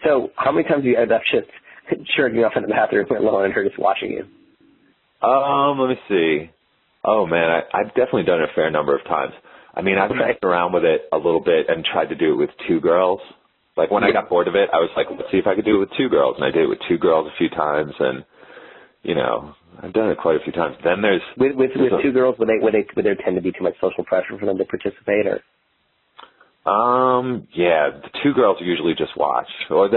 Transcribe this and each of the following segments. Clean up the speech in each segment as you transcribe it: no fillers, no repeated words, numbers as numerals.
So how many times have you ended up just jerking off in the bathroom alone and her just watching you? Let me see. Oh, man, I've definitely done it a fair number of times. I mean, I've messed around with it a little bit and tried to do it with two girls. Like, when I got bored of it, I was like, let's see if I could do it with two girls. And I did it with two girls a few times, and, you know, I've done it quite a few times. Then there's... With two girls, would there tend to be too much social pressure for them to participate, or...? Yeah, the two girls usually just watch. Or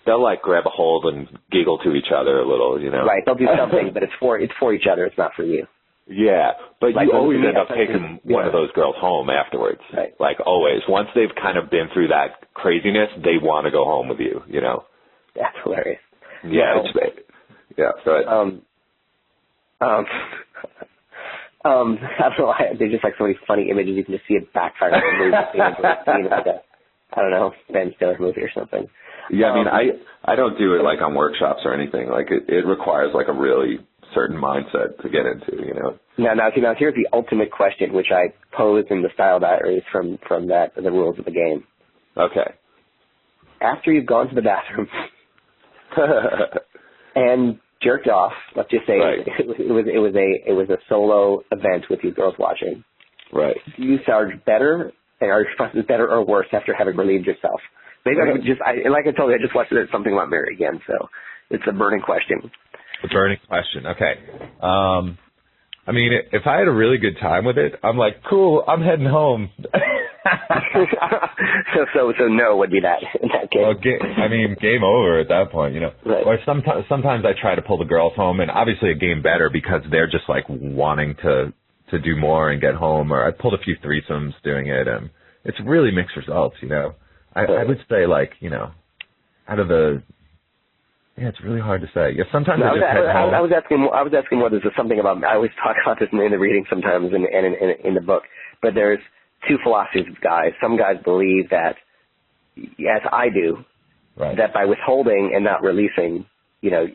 they'll, like, grab a hold and giggle to each other a little, you know. Right, they'll do something, but it's for each other, it's not for you. Yeah, but like, you always end up taking one of those girls home afterwards. Right. Like, always. Once they've kind of been through that craziness, they want to go home with you, you know. That's hilarious. Yeah, go ahead. I don't know why, there's just like so many funny images. You can just see it backfire in the movie. Like I don't know, Ben Stiller movie or something. Yeah, I mean, I don't do it like on workshops or anything. Like, it requires like a really certain mindset to get into, you know. Now here's the ultimate question, which I posed in the style diaries from the rules of the game. Okay. After you've gone to the bathroom and jerked off, let's just say it was a solo event with you girls watching. Right. Do you sound better, and are your responses better or worse after having relieved yourself? Maybe I would like I told you, I just watched something about Mary again, so it's a burning question. The burning question. Okay. I mean, if I had a really good time with it, I'm like, cool, I'm heading home. so no would be that in that case. Well, game over at that point, you know. Right. Or sometimes I try to pull the girls home, and obviously a game better because they're just like wanting to do more and get home. Or I pulled a few threesomes doing it, and it's really mixed results, you know. I would say, like, you know, out of the... Yeah, it's really hard to say. Yeah, sometimes I was asking more. There's something about. I always talk about this in the reading sometimes, and in the book. But there's two philosophies of guys. Some guys believe that, as I do, that by withholding and not releasing, you know,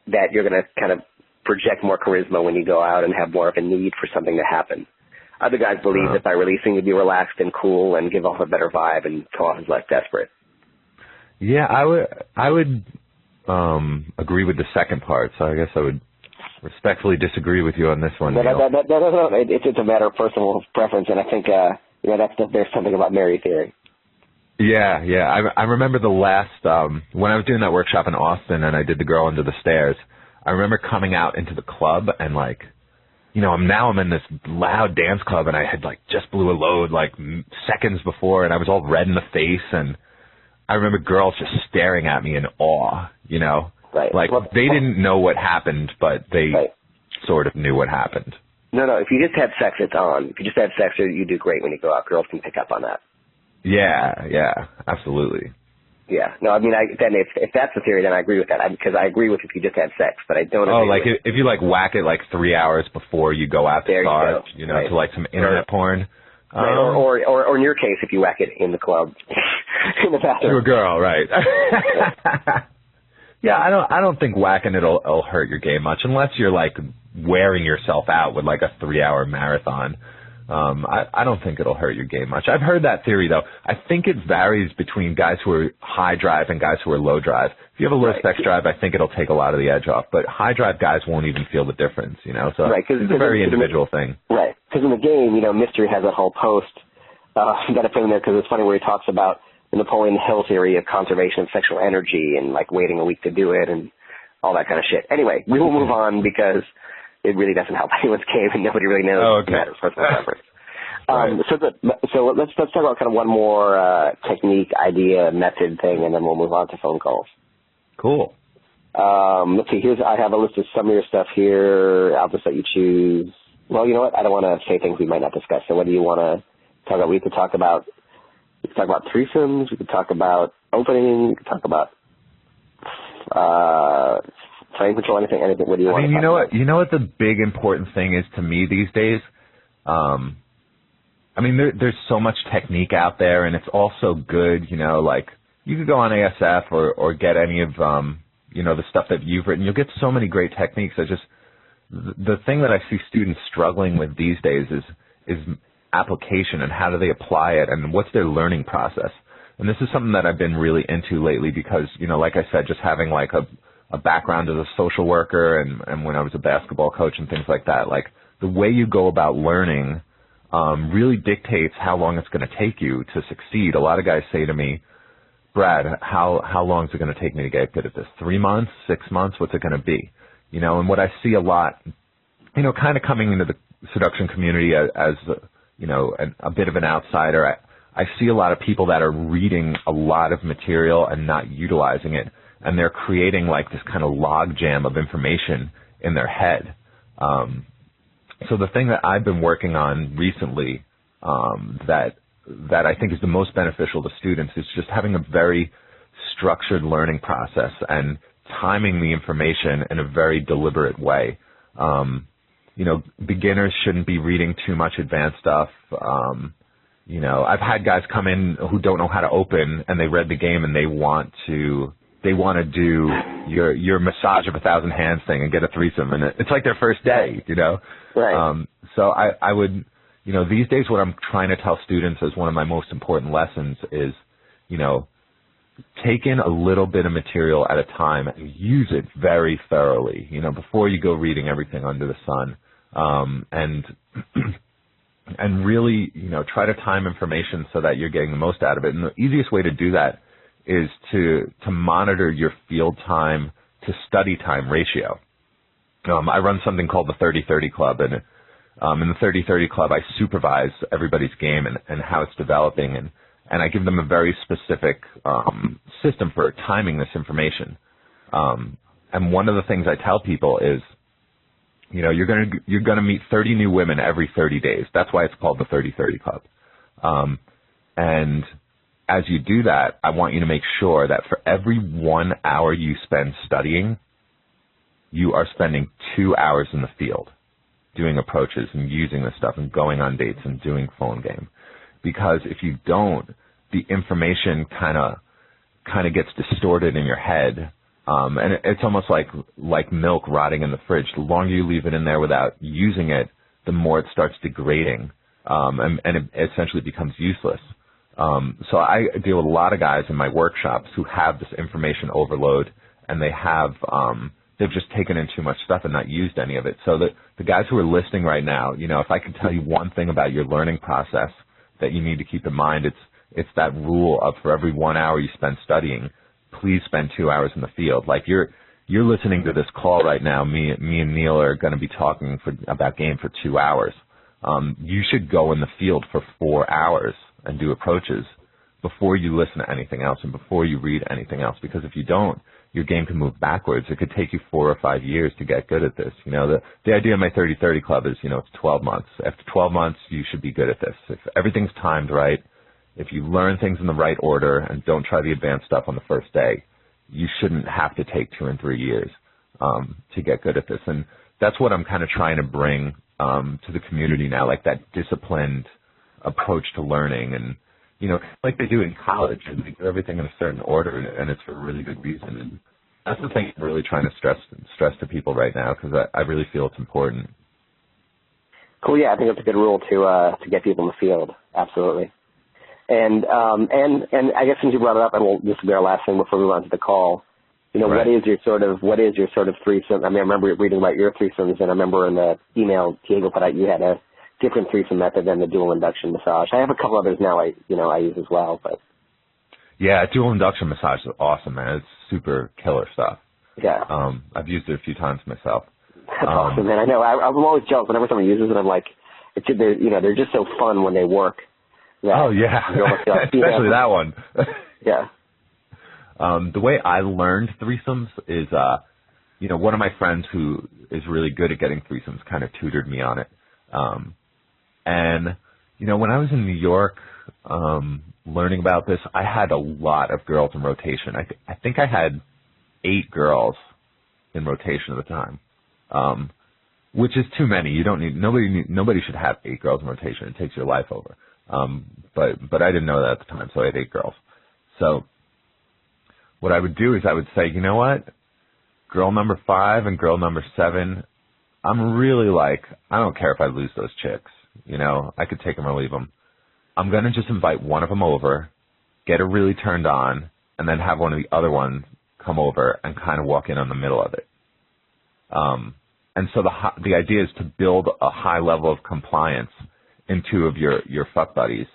that you're going to kind of project more charisma when you go out and have more of a need for something to happen. Other guys believe that by releasing, you'd be relaxed and cool and give off a better vibe and come off as less desperate. Yeah, I would. Agree with the second part, so I guess I would respectfully disagree with you on this one. No. It's a matter of personal preference, and I think there's something about Mary theory. Yeah. I remember the last when I was doing that workshop in Austin, and I did the girl under the stairs. I remember coming out into the club and like, you know, I'm in this loud dance club, and I had like just blew a load like seconds before, and I was all red in the face, and I remember girls just staring at me in awe, you know? Right. Like, they didn't know what happened, but they sort of knew what happened. No, if you just have sex, it's on. If you just have sex, you do great when you go out. Girls can pick up on that. Yeah, absolutely. Yeah. No, I mean, then if that's the theory, then I agree with that. Because I agree with if you just had sex, but I don't agree like if you, like, whack it, like, 3 hours before you go out to start, you know, to, like, some internet porn. Right, or in your case, if you whack it in the club, in the bathroom. To a girl, right? Yeah, I don't think whacking it'll hurt your game much unless you're like wearing yourself out with like a 3-hour marathon. I don't think it'll hurt your game much. I've heard that theory though. I think it varies between guys who are high drive and guys who are low drive. If you have a low sex drive, I think it'll take a lot of the edge off. But high drive guys won't even feel the difference, you know. So it's a very individual thing. Right. Because in the game, you know, Mystery has that whole post. You got to put in there because it's funny where he talks about the Napoleon Hill theory of conservation of sexual energy and like waiting a week to do it and all that kind of shit. Anyway, we will move on because it really doesn't help anyone's game and nobody really knows what matters personal preference. So let's talk about kind of one more technique, idea, method thing, and then we'll move on to phone calls. Cool. Let's see. I have a list of some of your stuff here. I'll just let you choose. Well, you know what? I don't want to say things we might not discuss. So what do you want to talk about? We could talk about threesomes. We could talk about opening. We could talk about flame control. Anything. What do you want? I mean, you know what the big important thing is to me these days. I mean, there's so much technique out there, and it's all so good. You know, like you could go on ASF or get any of you know, the stuff that you've written. You'll get so many great techniques. The thing that I see students struggling with these days is application and how do they apply it and what's their learning process. and this is something that I've been really into lately because, you know, like I said, just having like a background as a social worker and when I was a basketball coach and things like that, like the way you go about learning really dictates how long it's going to take you to succeed. A lot of guys say to me, Brad, how long is it going to take me to get good at this? 3 months, 6 months? What's it going to be? You know, and what I see a lot, you know, kind of coming into the seduction community as you know, a bit of an outsider, I see a lot of people that are reading a lot of material and not utilizing it, and they're creating like this kind of log jam of information in their head. So the thing that I've been working on recently that I think is the most beneficial to students is just having a very structured learning process and timing the information in a very deliberate way. You know, beginners shouldn't be reading too much advanced stuff. You know, I've had guys come in who don't know how to open, and they read the game and they want to do your massage of 1,000 hands thing and get a threesome, and it's like their first day, you know. Right. So I would, you know, these days what I'm trying to tell students as one of my most important lessons is, you know, take in a little bit of material at a time and use it very thoroughly, you know, before you go reading everything under the sun. And really, you know, try to time information so that you're getting the most out of it. And the easiest way to do that is to monitor your field time to study time ratio. I run something called the 30-30 Club, and in the 30-30 Club, I supervise everybody's game and how it's developing, and I give them a very specific system for timing this information. And one of the things I tell people is, you know, you're gonna meet 30 new women every 30 days. That's why it's called the 30-30 Club. And as you do that, I want you to make sure that for every 1 hour you spend studying, you are spending 2 hours in the field doing approaches and using this stuff and going on dates and doing phone game. Because if you don't, the information kind of gets distorted in your head. And it's almost like milk rotting in the fridge. The longer you leave it in there without using it, the more it starts degrading, and it essentially becomes useless. So I deal with a lot of guys in my workshops who have this information overload, and they've just taken in too much stuff and not used any of it. So the guys who are listening right now, you know, if I could tell you one thing about your learning process that you need to keep in mind, it's that rule of for every 1 hour you spend studying, please spend 2 hours in the field. Like you're listening to this call right now. Me and Neil are going to be talking about game for 2 hours. You should go in the field for 4 hours and do approaches before you listen to anything else and before you read anything else. Because if you don't, your game can move backwards. It could take you 4 or 5 years to get good at this. You know, the idea of my 30-30 Club is, you know, it's 12 months. After 12 months, you should be good at this. If everything's timed right, if you learn things in the right order and don't try the advanced stuff on the first day, you shouldn't have to take 2 and 3 years to get good at this. And that's what I'm kind of trying to bring to the community now, like that disciplined approach to learning. And, you know, like they do in college, and they do everything in a certain order, and it's for a really good reason. And that's the thing I'm really trying to stress to people right now, because I really feel it's important. Cool. Yeah, I think that's a good rule to get people in the field. Absolutely. And I guess since you brought it up, and this will be our last thing before we move on to the call. You know, right. what is your sort of threesome? I mean, I remember reading about your threesomes, and I remember in the email Diego put out, you had a different threesome method than the dual induction massage. I have a couple others now I use as well, but. Yeah, dual induction massage is awesome, man. It's super killer stuff. Yeah. I've used it a few times myself. That's awesome, man. I know. I'm always jealous whenever someone uses it. I'm like, they're just so fun when they work. Oh, yeah. Especially that one. Yeah. The way I learned threesomes is, you know, one of my friends who is really good at getting threesomes kind of tutored me on it. And, you know, when I was in New York learning about this, I had a lot of girls in rotation. I think I had 8 girls in rotation at the time, which is too many. You don't need nobody should have 8 girls in rotation. It takes your life over. But I didn't know that at the time, so I had 8 girls. So what I would do is I would say, you know what, girl number 5 and girl number 7, I'm really like, I don't care if I lose those chicks. You know, I could take them or leave them. I'm going to just invite one of them over, get her really turned on, and then have one of the other ones come over and kind of walk in on the middle of it. And so the idea is to build a high level of compliance in two of your fuck buddies,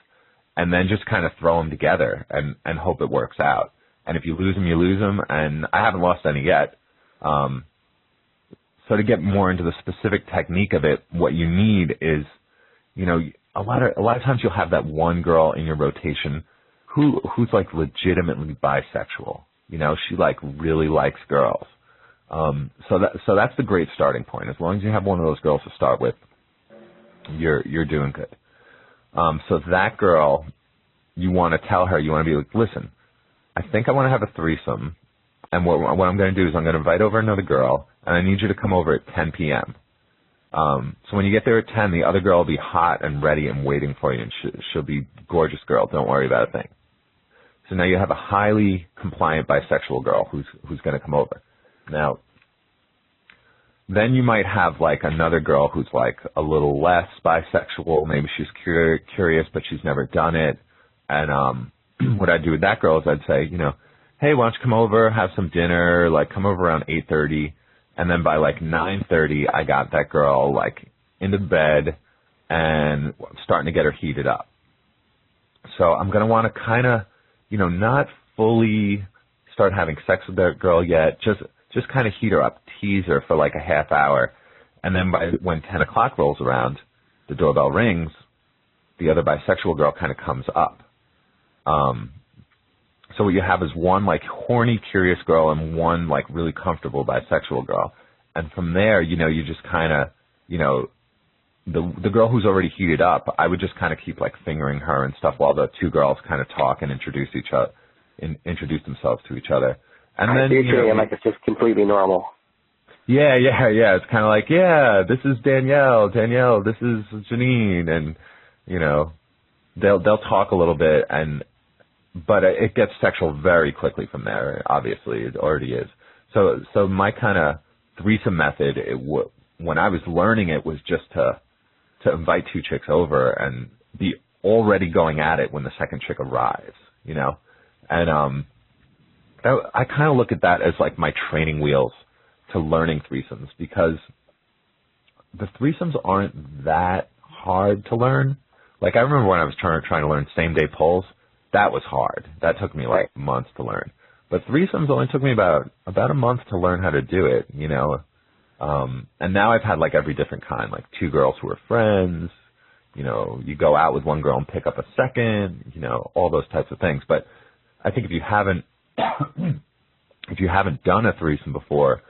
and then just kind of throw them together and hope it works out. And if you lose them, you lose them. And I haven't lost any yet. So to get more into the specific technique of it, what you need is, you know, a lot of times you'll have that one girl in your rotation who's like legitimately bisexual. You know, she like really likes girls. So that's the great starting point. As long as you have one of those girls to start with, you're doing good. So that girl, you want to tell her, you want to be like, listen, I think I want to have a threesome, and what I'm going to do is I'm going to invite over another girl, and I need you to come over at 10 p.m. So when you get there at 10, the other girl will be hot and ready and waiting for you, and she'll be a gorgeous girl. Don't worry about a thing. So now you have a highly compliant bisexual girl who's going to come over. Now, then you might have like another girl who's like a little less bisexual. Maybe she's curious, but she's never done it. And what I'd do with that girl is I'd say, you know, hey, why don't you come over, have some dinner, like come over around 8:30. And then by like 9:30, I got that girl like into bed and starting to get her heated up. So I'm going to want to kind of, you know, not fully start having sex with that girl yet, just kind of heat her up, tease her for like a half hour. And then when 10 o'clock rolls around, the doorbell rings, the other bisexual girl kind of comes up. So what you have is one like horny, curious girl and one like really comfortable bisexual girl. And from there, you know, you just kind of, you know, the girl who's already heated up, I would just kind of keep like fingering her and stuff while the two girls kind of talk and introduce themselves to each other. And then, you know, like it's just completely normal. Yeah. It's kind of like, yeah, this is Danielle, this is Janine, and you know, they'll talk a little bit, but it gets sexual very quickly from there. Obviously, it already is. So my kind of threesome method, when I was learning it, was just to invite two chicks over and be already going at it when the second chick arrives, you know, and I kind of look at that as like my training wheels to learning threesomes, because the threesomes aren't that hard to learn. Like I remember when I was trying to learn same-day polls, that was hard. That took me like months to learn. But threesomes only took me about a month to learn how to do it, you know. And now I've had like every different kind, like two girls who are friends, you know, you go out with one girl and pick up a second, you know, all those types of things. But I think if you haven't done a threesome before,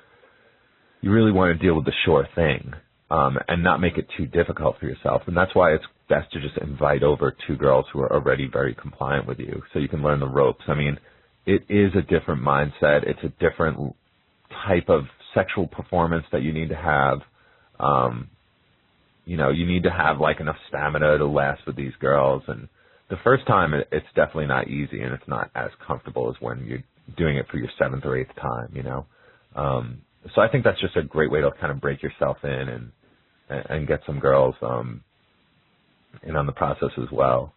you really want to deal with the sure thing, and not make it too difficult for yourself. And that's why it's best to just invite over two girls who are already very compliant with you, so you can learn the ropes. I mean, it is a different mindset. It's a different type of sexual performance that you need to have. You know, you need to have like enough stamina to last with these girls. And the first time, it's definitely not easy, and it's not as comfortable as when you're doing it for your seventh or eighth time, you know. So I think that's just a great way to kind of break yourself in and get some girls in on the process as well.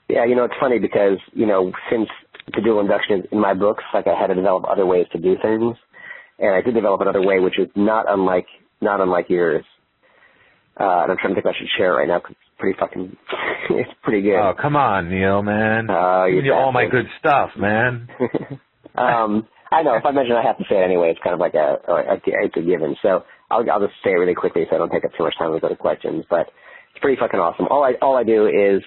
Yeah, you know, it's funny because, you know, since the dual induction in my books, like I had to develop other ways to do things, and I did develop another way, which is not unlike yours. And I'm trying to think if I should share it right now because it's pretty fucking, it's pretty good. Oh, come on, Neil, man. Giving you all my good stuff, man. I know, if I mention I have to say it anyway, it's kind of like it's a given. So I'll just say it really quickly so I don't take up too much time to go to questions. But it's pretty fucking awesome. All I do is,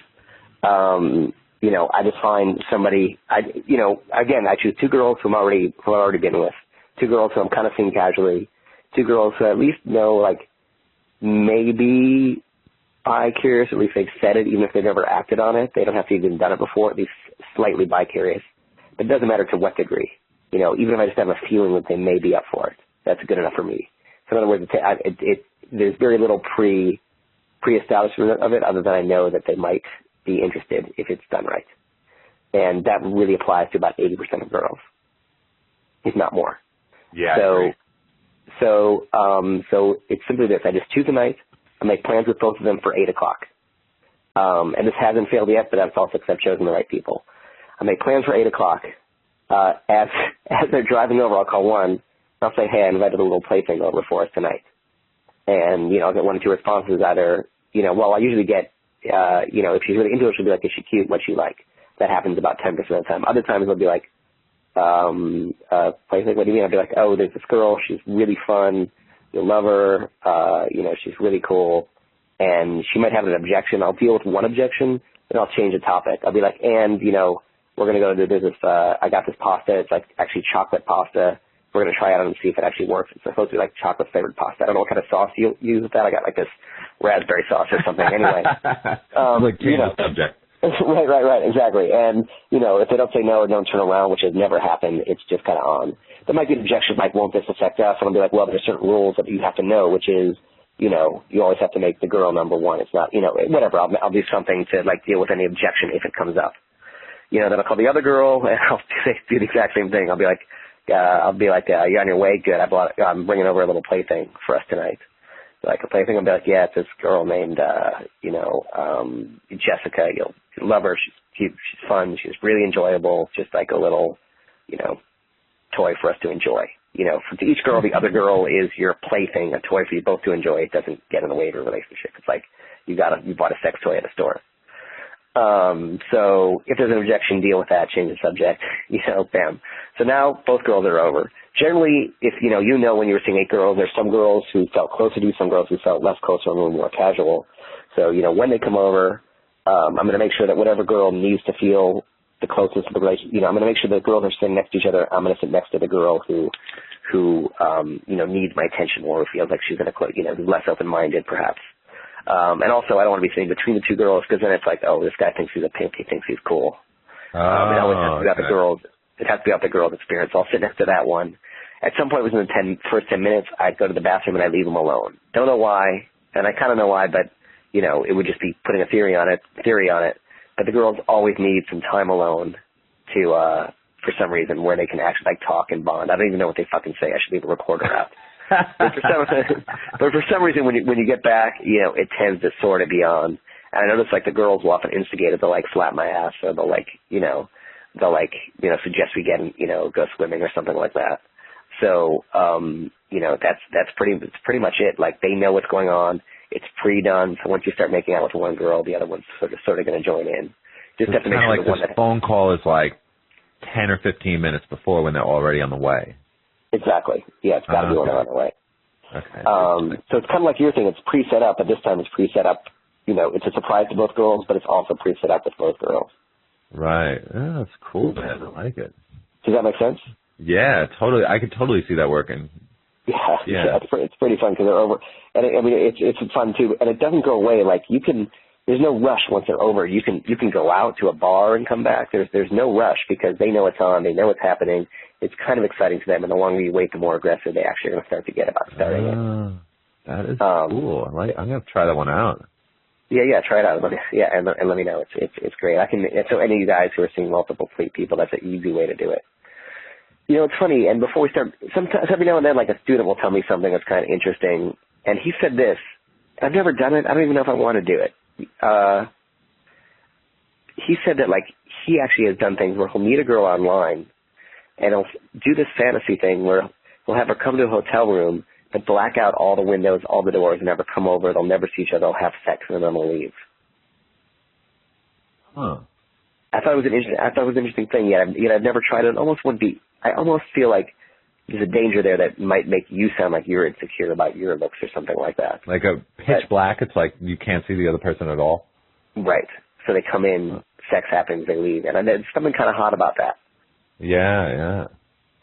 you know, I just find somebody. Again, I choose two girls who I've already been with, two girls who I'm kind of seeing casually, two girls who at least know, like, maybe bi-curious, at least they've said it, even if they've never acted on it. They don't have to even done it before, at least slightly bi-curious. But it doesn't matter to what degree. You know, even if I just have a feeling that they may be up for it, that's good enough for me. So in other words, there's very little pre-establishment of it, other than I know that they might be interested if it's done right. And that really applies to about 80% of girls, if not more. Yeah. So it's simply this. I just choose a night. I make plans with both of them for 8 o'clock. And this hasn't failed yet, but that's also because I've chosen the right people. I'll make plans for 8 o'clock. As they're driving over, I'll call one. I'll say, hey, I invited a little plaything over for us tonight. And, I'll get 1 or 2 responses either, I usually get, if she's really into it, she'll be like, is she cute? What's she like? That happens about 10% of the time. Other times it'll be like, plaything, what do you mean? I'll be like, oh, there's this girl. She's really fun. You'll love her. She's really cool. And she might have an objection. I'll deal with one objection, then I'll change the topic. I'll be like, and, we're going to go to this, I got this pasta. It's like actually chocolate pasta. We're going to try it out and see if it actually works. It's supposed to be like chocolate flavored pasta. I don't know what kind of sauce you use with that. I got like this raspberry sauce or something. Anyway. Like subject. Right. Exactly. And, if they don't say no or don't turn around, which has never happened, it's just kind of on. There might be an objection like, won't this affect us? And I'll be like, well, there's certain rules that you have to know, which is, you always have to make the girl number one. It's not, whatever. I'll do something to like deal with any objection if it comes up. Then I'll call the other girl and I'll do the exact same thing. I'll be like, you're on your way? Good. I'm bringing over a little plaything for us tonight. Like a plaything, I'll be like, yeah, it's this girl named, Jessica. You'll love her. She's fun. She's really enjoyable. Just like a little, toy for us to enjoy. For each girl, the other girl is your plaything, a toy for you both to enjoy. It doesn't get in the way of your relationship. It's like you bought a sex toy at a store. So if there's an objection, deal with that, change the subject, bam. So now both girls are over. Generally, if, when you were seeing 8 girls, there's some girls who felt closer to you, some girls who felt less closer and a little more casual. So, when they come over, I'm going to make sure that whatever girl needs to feel the closest to the relationship, I'm going to make sure the girls are sitting next to each other. I'm going to sit next to the girl who needs my attention more, who feels like she's going to, who's less open-minded perhaps. And also, I don't want to be sitting between the 2 girls because then it's like, oh, this guy thinks he's a pimp. He thinks he's cool. It always has to be about the girls. It has to be about the girls' experience. So I'll sit next to that one. At some point within the first 10 minutes, I'd go to the bathroom and I'd leave them alone. Don't know why, and I kind of know why, but, it would just be putting a theory on it. But the girls always need some time alone to, for some reason, where they can actually, like, talk and bond. I don't even know what they fucking say. I should leave a recorder out. But for some reason, when you get back, it tends to sort of be on. And I notice, like, the girls will often instigate it. They'll, like, slap my ass, or they'll, like, suggest we get, go swimming or something like that. So, that's pretty much it. Like, they know what's going on. It's pre-done. So once you start making out with one girl, the other one's sort of going to join in. Just have to make sure the one phone call is like 10 or 15 minutes before when they're already on the way. Exactly. Yeah, it's got to be when they're on the way. Okay. So it's kind of like your thing. It's pre-set up, but this time it's pre-set up. It's a surprise to both girls, but it's also pre-set up with both girls. Right. Yeah, that's cool, man. I like it. Does that make sense? Yeah, totally. I could totally see that working. Yeah. It's pretty fun because they're over, and it's fun too. And it doesn't go away. Like there's no rush once they're over. You can go out to a bar and come back. There's no rush because they know it's on. They know what's happening. It's kind of exciting to them, and the longer you wait, the more aggressive they actually are going to start to get about starting it. That is cool. I'm going to try that one out. Yeah, try it out. And let me know. It's great. So any of you guys who are seeing multiple people, that's an easy way to do it. It's funny, and before we start, sometimes every now and then, like, a student will tell me something that's kind of interesting, and he said this. I've never done it. I don't even know if I want to do it. He said that, like, he actually has done things where he'll meet a girl online, and he'll do this fantasy thing where he'll have her come to a hotel room, but black out all the windows, all the doors, and never come over. They'll never see each other. They'll have sex, and then they'll leave. Huh. I thought it was an interesting thing. Yet I've never tried it. I almost feel like there's a danger there that might make you sound like you're insecure about your looks or something like that. Like a pitch black, it's like you can't see the other person at all? Right. So they come in, sex happens, they leave. And there's something kind of hot about that. Yeah.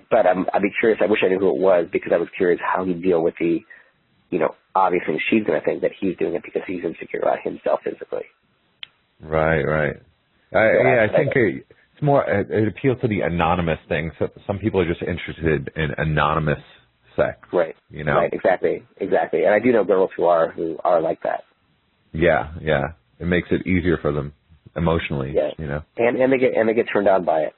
But I'd be curious. I wish I knew who it was because I was curious how he'd deal with the, obviously she's going to think that he's doing it because he's insecure about himself physically. Right. I think it's more, it appeals to the anonymous thing. So some people are just interested in anonymous sex. Right. Right, exactly. And I do know girls who are like that. Yeah. It makes it easier for them emotionally. Yeah. And they get turned on by it.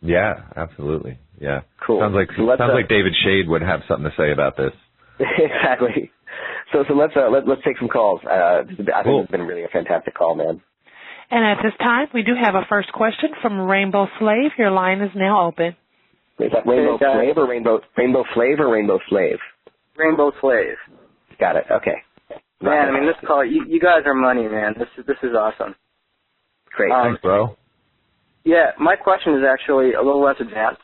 Yeah, absolutely. Yeah. Cool. Sounds like David Shade would have something to say about this. Exactly. So let's take some calls. I think it's been really a fantastic call, man. And at this time, we do have a first question from Rainbow Slave. Your line is now open. Is that Rainbow Slave or Rainbow Slave or Rainbow Slave? Rainbow Slave. Got it. Okay. Man, I mean, this call, you guys are money, man. This is awesome. Great. Thanks, bro. Yeah, my question is actually a little less advanced.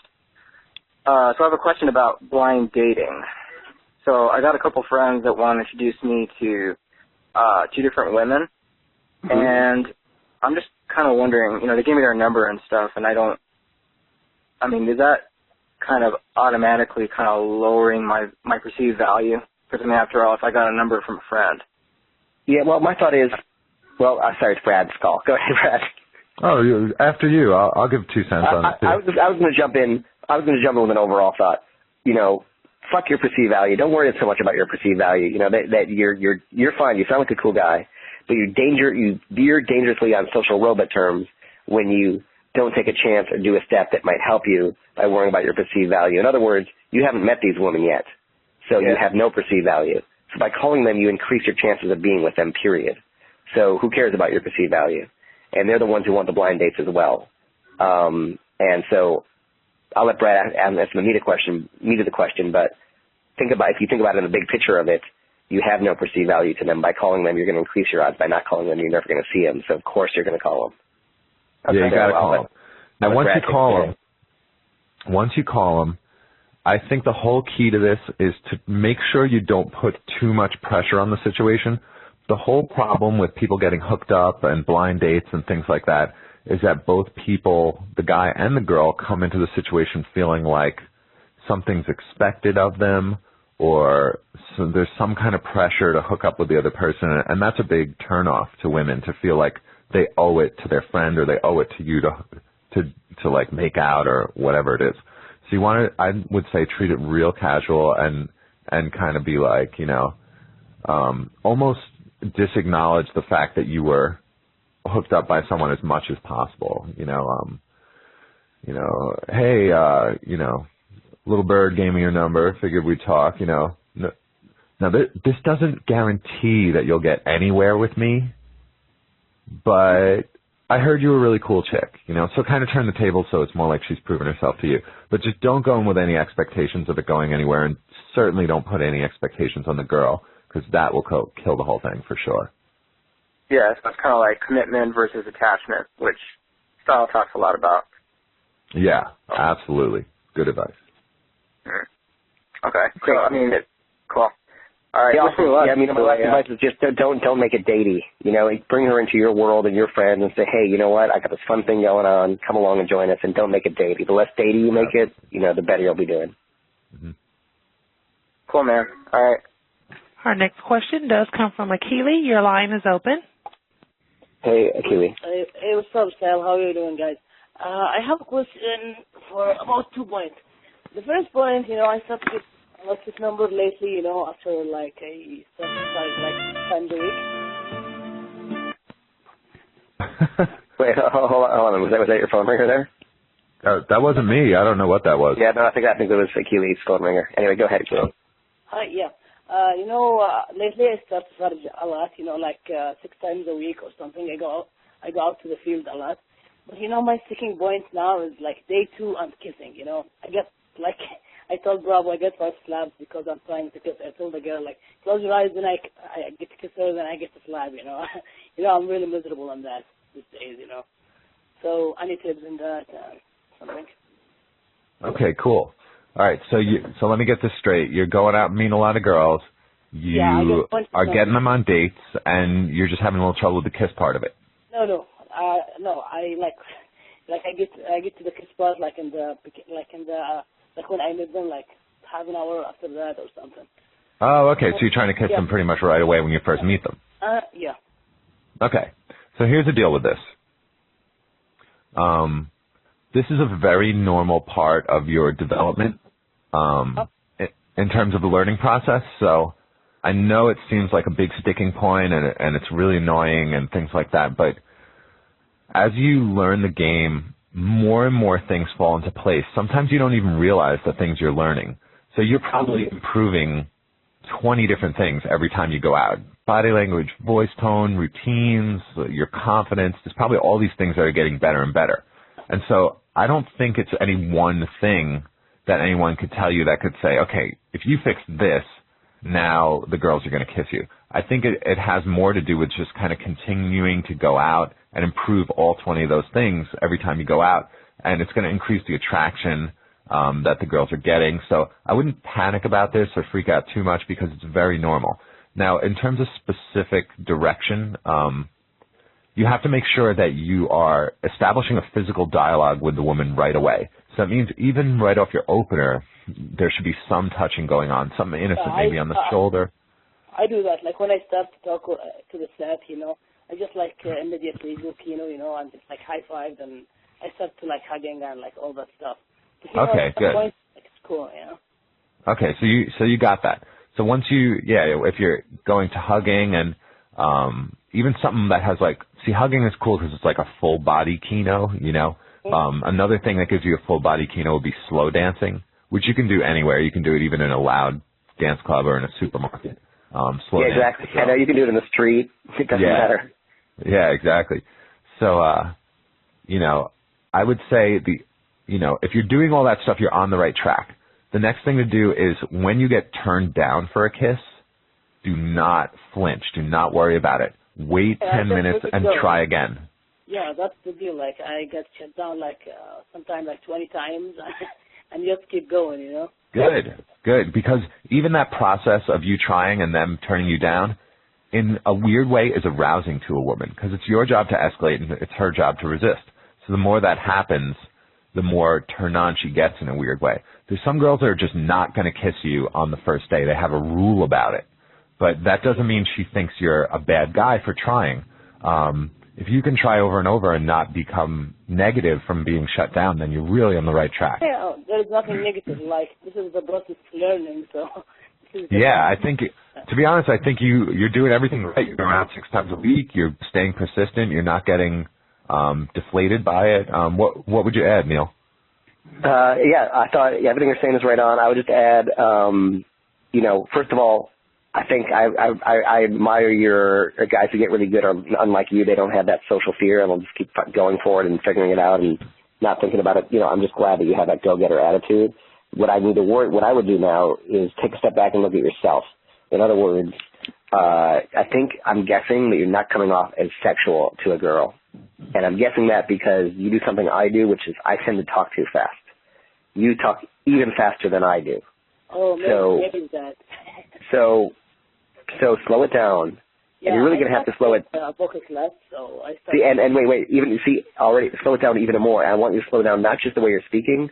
So I have a question about blind dating. So I got a couple friends that want to introduce me to 2 different women, and I'm just kind of wondering, they gave me their number and stuff, and is that kind of automatically kind of lowering my perceived value? Because, after all, if I got a number from a friend. Yeah, well, my thought is, sorry, it's Brad's call. Go ahead, Brad. Oh, after you. I'll give 2 cents on it, too. I was going to jump in. I was going to jump in with an overall thought. Fuck your perceived value. Don't worry so much about your perceived value. That you're fine. You sound like a cool guy, but you're dangerously on social robot terms when you don't take a chance or do a step that might help you by worrying about your perceived value. In other words, you haven't met these women yet, so you have no perceived value. So by calling them, you increase your chances of being with them, period. So who cares about your perceived value? And they're the ones who want the blind dates as well. And so I'll let Brad answer the meat of the question, but if you think about it in the big picture of it, you have no perceived value to them. By calling them, you're going to increase your odds. By not calling them, you're never going to see them. So, of course, you're going to call them. Yeah, you got to call them. Now, once you call them, I think the whole key to this is to make sure you don't put too much pressure on the situation. The whole problem with people getting hooked up and blind dates and things like that is that both people, the guy and the girl, come into the situation feeling like something's expected of them, or there's some kind of pressure to hook up with the other person, and that's a big turnoff to women, to feel like they owe it to their friend or they owe it to you to like make out or whatever it is. So you want to, I would say, treat it real casual and kind of be like, almost disacknowledge the fact that you were hooked up by someone as much as possible. Hey, little bird gave me your number, figured we'd talk, Now, this doesn't guarantee that you'll get anywhere with me, but I heard you were a really cool chick, so kind of turn the table so it's more like she's proven herself to you. But just don't go in with any expectations of it going anywhere, and certainly don't put any expectations on the girl, because that will kill the whole thing for sure. Yeah, so it's kind of like commitment versus attachment, which Strauss talks a lot about. Yeah, absolutely. Good advice. Okay. So, cool. All right. My last advice is just don't make it datey. Bring her into your world and your friends and say, hey, you know what? I got this fun thing going on. Come along and join us, and don't make it datey. The less datey you make it, the better you'll be doing. Mm-hmm. Cool, man. All right. Our next question does come from Akili. Your line is open. Hey, Akili. Hey, what's up, Sal? How are you doing, guys? I have a question for about 2 points. The first point, I started to get this number lately, after I started 6 times a week. Wait, hold on. Was that your phone ringer there? That wasn't me. I don't know what that was. Yeah, no, I think it was Akili's phone ringer. Anyway, go ahead, Akili. Hi, yeah. Lately I start to charge a lot, 6 times a week or something. I go out to the field a lot. But, my sticking point now is day 2 I'm kissing, I get, I told Bravo I get 5 slabs because I'm trying to kiss. I told the girl, close your eyes, then I get to kiss her, then I get to slab, I'm really miserable on that these days, So any tips in that, something? Okay, cool. All right, so let me get this straight. You're going out and meeting a lot of girls. You are getting them on dates, and you're just having a little trouble with the kiss part of it. No. I get to the kiss part when I meet them, half an hour after that or something. Oh, okay. So you're trying to kiss them pretty much right away when you first meet them. Yeah. Okay. So here's the deal with this. This is a very normal part of your development in terms of the learning process. So I know it seems like a big sticking point and it's really annoying and things like that, but as you learn the game, more and more things fall into place. Sometimes you don't even realize the things you're learning. So you're probably improving 20 different things every time you go out. body language, voice tone, routines, your confidence. There's probably all these things that are getting better and better. And so I don't think it's any one thing that anyone could tell you that could say, okay, if you fix this, now the girls are going to kiss you. I think it has more to do with just kind of continuing to go out and improve all 20 of those things every time you go out. And it's going to increase the attraction that the girls are getting. So I wouldn't panic about this or freak out too much because it's very normal. Now, in terms of specific direction, you have to make sure that you are establishing a physical dialogue with the woman right away. So that means even right off your opener, there should be some touching going on, something innocent, maybe on the shoulder. I do that. Like when I start to talk to the set, I just like immediately look, and just like high five, and I start to like hugging and like all that stuff. Okay, good. Point, like, it's cool, Okay, so you got that. So once if you're going to hugging and even something that has hugging is cool because it's like a full body kino, Another thing that gives you a full body kino would be slow dancing, which you can do anywhere. You can do it even in a loud dance club or in a supermarket. Slow dance. Exactly. I know you can do it in the street. It doesn't matter. Yeah, exactly. So, I would say if you're doing all that stuff, you're on the right track. The next thing to do is when you get turned down for a kiss, do not flinch. Do not worry about it. Wait 10 minutes and try again. Yeah, that's the deal. Like, I get shut down, sometimes 20 times, and just keep going, Good. Because even that process of you trying and them turning you down, in a weird way, is arousing to a woman. Because it's your job to escalate and it's her job to resist. So the more that happens, the more turned on she gets in a weird way. There's some girls that are just not going to kiss you on the first day. They have a rule about it. But that doesn't mean she thinks you're a bad guy for trying. If you can try over and over and not become negative from being shut down, then you're really on the right track. Yeah, there's nothing negative. This is the process of learning. So. I think, to be honest, I think you're doing everything right. You're going out 6 times a week. You're staying persistent. You're not getting deflated by it. What would you add, Neil? I thought everything you're saying is right on. I would just add, first of all, I think I admire your guys who get really good. Unlike you, they don't have that social fear, and they'll just keep going for it and figuring it out and not thinking about it. I'm just glad that you have that go-getter attitude. What I would do now is take a step back and look at yourself. In other words, I'm guessing that you're not coming off as sexual to a girl. And I'm guessing that because you do something I do, which is I tend to talk too fast. You talk even faster than I do. Oh, maybe that. So slow it down. Yeah, and you're really going to have to slow it. Vocal class, so I see, and wait, already slow it down even more. I want you to slow down not just the way you're speaking,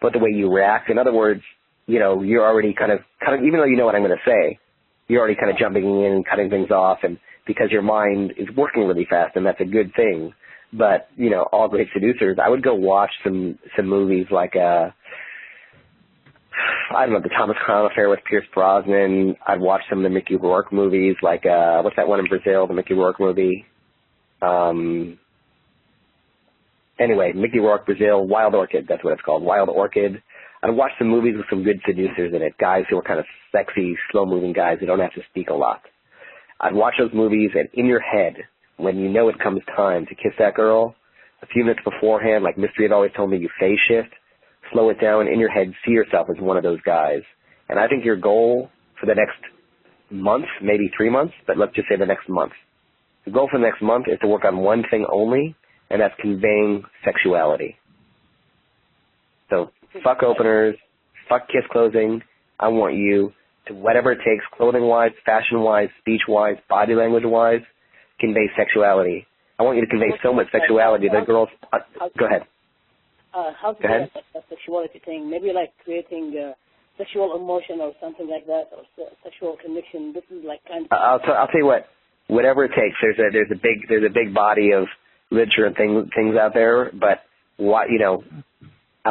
but the way you react. In other words, you're already kind of, even though you know what I'm going to say, you're already kind of jumping in and cutting things off, and because your mind is working really fast, and that's a good thing. But, all great seducers, I would go watch some movies like, the Thomas Crown Affair with Pierce Brosnan. I'd watch some of the Mickey Rourke movies, like, what's that one in Brazil, the Mickey Rourke movie? Anyway, Mickey Rourke, Brazil, Wild Orchid, that's what it's called, Wild Orchid. I'd watch some movies with some good seducers in it, guys who are kind of sexy, slow-moving guys who don't have to speak a lot. I'd watch those movies, and in your head, when you know it comes time to kiss that girl, a few minutes beforehand, like Mystery had always told me, you phase shift, slow it down, in your head, see yourself as one of those guys. And I think your goal for the next month, maybe 3 months, but let's just say the next month. The goal for the next month is to work on one thing only, and that's conveying sexuality. So fuck openers, fuck kiss closing. I want you to, whatever it takes, clothing-wise, fashion-wise, speech-wise, body language-wise, convey sexuality. I want you to convey so much sexuality that girls... go ahead. How to get that sexuality thing? Maybe like creating sexual emotion or something like that, or sexual connection. This is like kind of... I'll tell you what. Whatever it takes. There's a big body of literature and things out there, but what I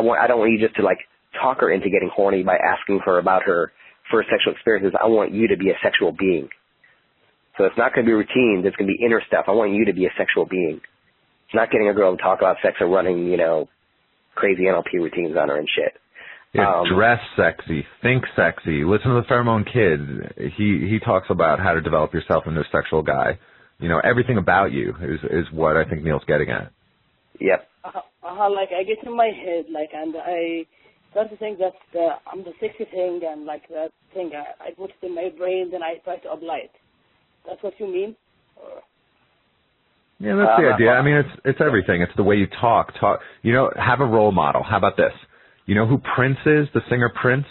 don't want you just to like talk her into getting horny by asking her about her first sexual experiences. I want you to be a sexual being. So it's not going to be routines. It's going to be inner stuff. I want you to be a sexual being. It's not getting a girl to talk about sex or running, crazy NLP routines on her and shit. Yeah, dress sexy, think sexy. Listen to the Pheromone Kid. He talks about how to develop yourself into a sexual guy. You know, everything about you is what I think Neil's getting at. Yep. Like I get in my head, like, and I start to think that I'm the sexy thing, and like that thing, I put it in my brain, then I try to apply it. That's what you mean? Or? Yeah, that's the idea. I mean, it's everything. It's the way you talk. You know, have a role model. How about this? You know who Prince is, the singer Prince?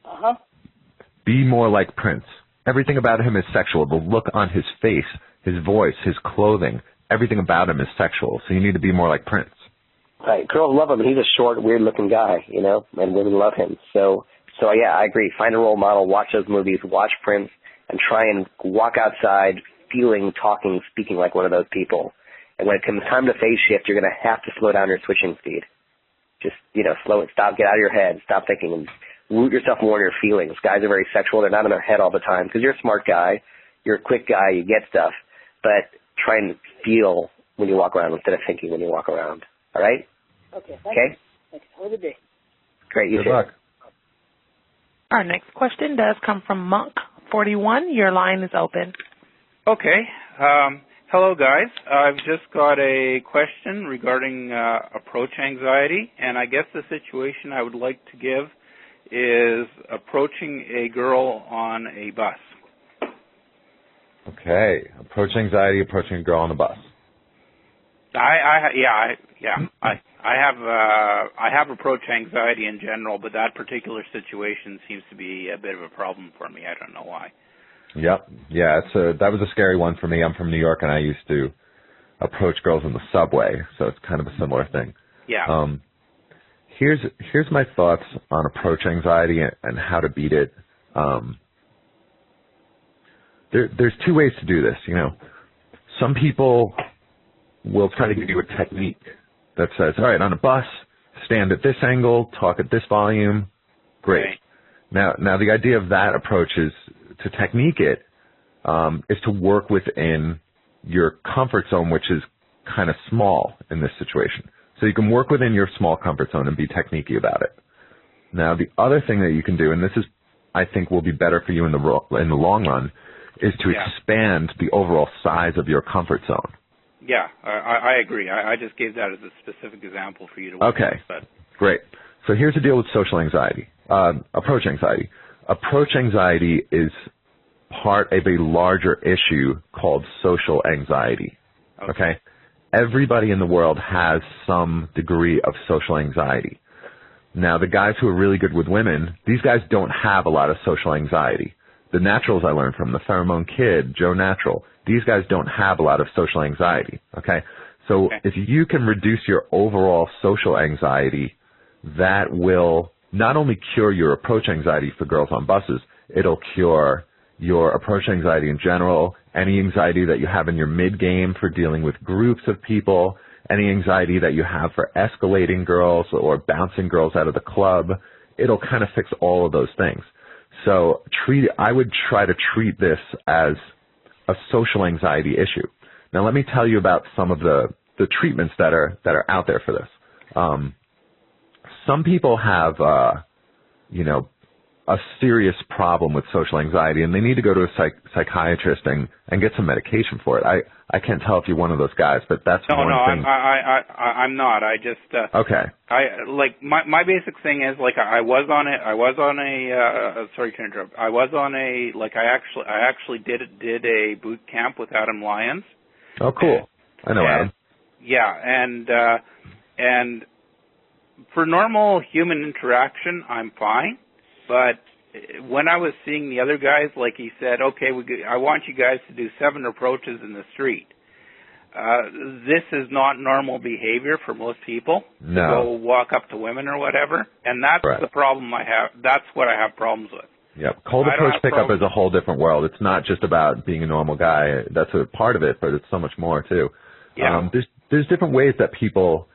Uh-huh. Be more like Prince. Everything about him is sexual. The look on his face, his voice, his clothing, everything about him is sexual. So you need to be more like Prince. Right. Girls love him. He's a short, weird-looking guy, you know, and women love him. So yeah, I agree. Find a role model, watch those movies, watch Prince, and try and walk outside feeling, talking, speaking like one of those people. And when it comes time to phase shift, you're going to have to slow down your switching speed. Just, you know, slow it, stop, get out of your head, stop thinking, and root yourself more in your feelings. Guys are very sexual. They're not in their head all the time because you're a smart guy. You're a quick guy. You get stuff. But try and feel when you walk around instead of thinking when you walk around. All right? Okay. Okay? Thanks. Have a good day. Great. You Good too. luck. Our next question does come from Monk41. Your line is open. Okay. Hello, guys. I've just got a question regarding approach anxiety, and I guess the situation I would like to give is approaching a girl on a bus. Okay. Approach anxiety, approaching a girl on the bus. I have approach anxiety in general, but that particular situation seems to be a bit of a problem for me. I don't know why. Yep. Yeah, that was a scary one for me. I'm from New York, and I used to approach girls in the subway, so it's kind of a similar thing. Yeah. Here's my thoughts on approach anxiety and how to beat it. There's two ways to do this, you know. Some people will try to give you a technique that says, all right, on a bus, stand at this angle, talk at this volume. Great. Okay. Now the idea of that approach is to technique it, is to work within your comfort zone, which is kind of small in this situation. So you can work within your small comfort zone and be techniquey about it. Now, the other thing that you can do, and this is, I think, will be better for you in the long run, is to expand the overall size of your comfort zone. Yeah, I agree. I just gave that as a specific example for you to work Okay, with, great. So here's the deal with social anxiety, approach anxiety. Approach anxiety is part of a larger issue called social anxiety. Okay? Everybody in the world has some degree of social anxiety. Now, the guys who are really good with women, these guys don't have a lot of social anxiety. The naturals I learned from, the Pheromone Kid, Joe Natural, these guys don't have a lot of social anxiety. Okay? So if you can reduce your overall social anxiety, that will not only cure your approach anxiety for girls on buses, it'll cure your approach anxiety in general, any anxiety that you have in your mid-game for dealing with groups of people, any anxiety that you have for escalating girls or bouncing girls out of the club. It'll kind of fix all of those things. So I would try to treat this as a social anxiety issue. Now let me tell you about some of the treatments that are out there for this. Some people have, a serious problem with social anxiety, and they need to go to a psychiatrist and get some medication for it. I can't tell if you're one of those guys, but that's one thing. No, I'm not. I just okay. My basic thing is I sorry to interrupt. I actually did a boot camp with Adam Lyons. Oh, cool. I know Adam. Yeah, and for normal human interaction, I'm fine. But when I was seeing the other guys, like he said, okay, I want you guys to do 7 approaches in the street. This is not normal behavior for most people. No. To go walk up to women or whatever. And that's the problem I have. That's what I have problems with. Yep. Cold approach pickup is a whole different world. It's not just about being a normal guy. That's a part of it, but it's so much more, too. Yeah. There's different ways that people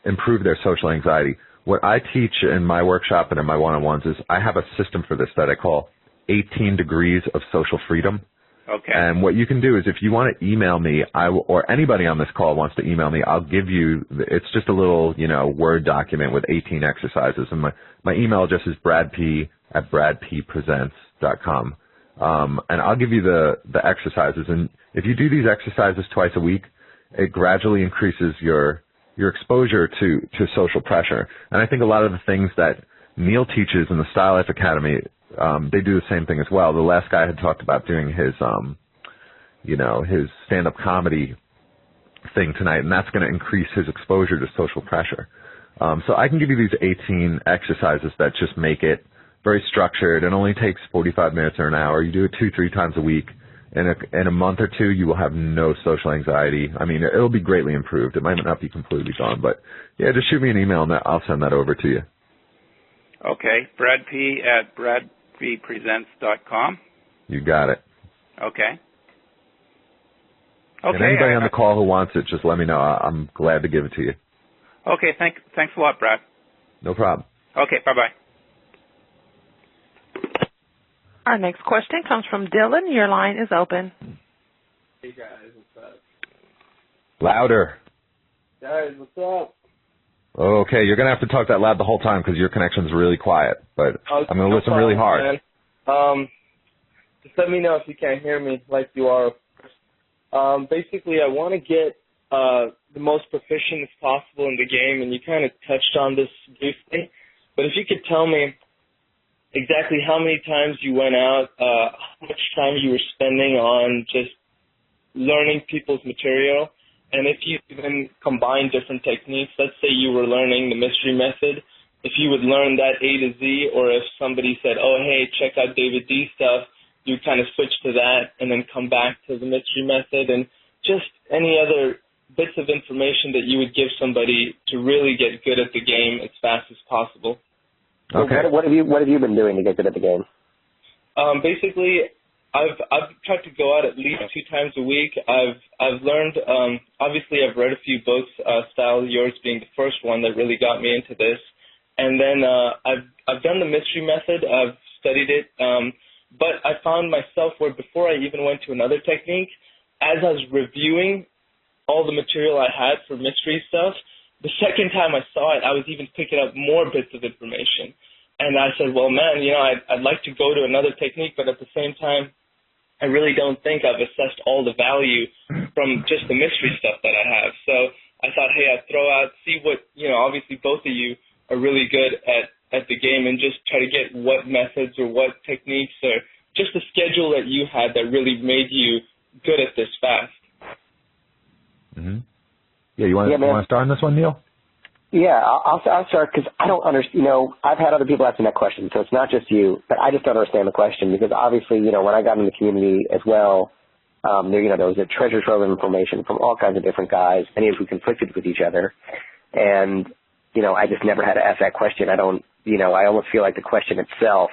improve their social anxiety. What I teach in my workshop and in my one-on-ones is I have a system for this that I call 18 degrees of social freedom. Okay. And what you can do is if you want to email me, or anybody on this call wants to email me, I'll give you, it's just a little, Word document with 18 exercises. And my email address is bradp@bradppresents.com. And I'll give you the exercises. And if you do these exercises twice a week, it gradually increases your exposure to social pressure. And I think a lot of the things that Neil teaches in the Style Life Academy, they do the same thing as well. The last guy had talked about doing his, his stand-up comedy thing tonight, and that's going to increase his exposure to social pressure. So I can give you these 18 exercises that just make it very structured. It only takes 45 minutes or an hour. You do it 2-3 times a week. In a month or two, you will have no social anxiety. I mean, it'll be greatly improved. It might not be completely gone, but yeah, just shoot me an email and I'll send that over to you. Okay, bradp@bradppresents.com. You got it. Okay. And anybody on the call who wants it, just let me know. I'm glad to give it to you. Okay, thanks a lot, Brad. No problem. Okay, bye-bye. Our next question comes from Dylan. Your line is open. Hey, guys, what's up? Louder. Guys, what's up? Okay, you're going to have to talk that loud the whole time because your connection's really quiet, but I'm going to listen really hard. Man. Just let me know if you can't hear me like you are. Basically, I want to get the most proficient as possible in the game, and you kind of touched on this briefly, but if you could tell me exactly how many times you went out, how much time you were spending on just learning people's material, and if you even combine different techniques. Let's say you were learning the mystery method, if you would learn that A to Z, or if somebody said, oh, hey, check out David D's stuff, you kind of switch to that and then come back to the mystery method, and just any other bits of information that you would give somebody to really get good at the game as fast as possible. Okay. What have you been doing to get good at the game? Basically, I've tried to go out at least 2 times a week. I've learned. Obviously, I've read a few books. Style, yours being the first one that really got me into this, and then I've done the mystery method. I've studied it, but I found myself where before I even went to another technique, as I was reviewing all the material I had for mystery stuff, the second time I saw it, I was even picking up more bits of information. And I said, well, man, I'd like to go to another technique, but at the same time, I really don't think I've assessed all the value from just the mystery stuff that I have. So I thought, hey, I'd throw out, see what, obviously both of you are really good at the game, and just try to get what methods or what techniques or just the schedule that you had that really made you good at this fast. Mm-hmm. Yeah, you want to start on this one, Neil? Yeah, I'll start because I don't understand. I've had other people asking that question, so it's not just you. But I just don't understand the question because obviously, when I got in the community as well, there was a treasure trove of information from all kinds of different guys, many of who conflicted with each other, and I just never had to ask that question. I almost feel like the question itself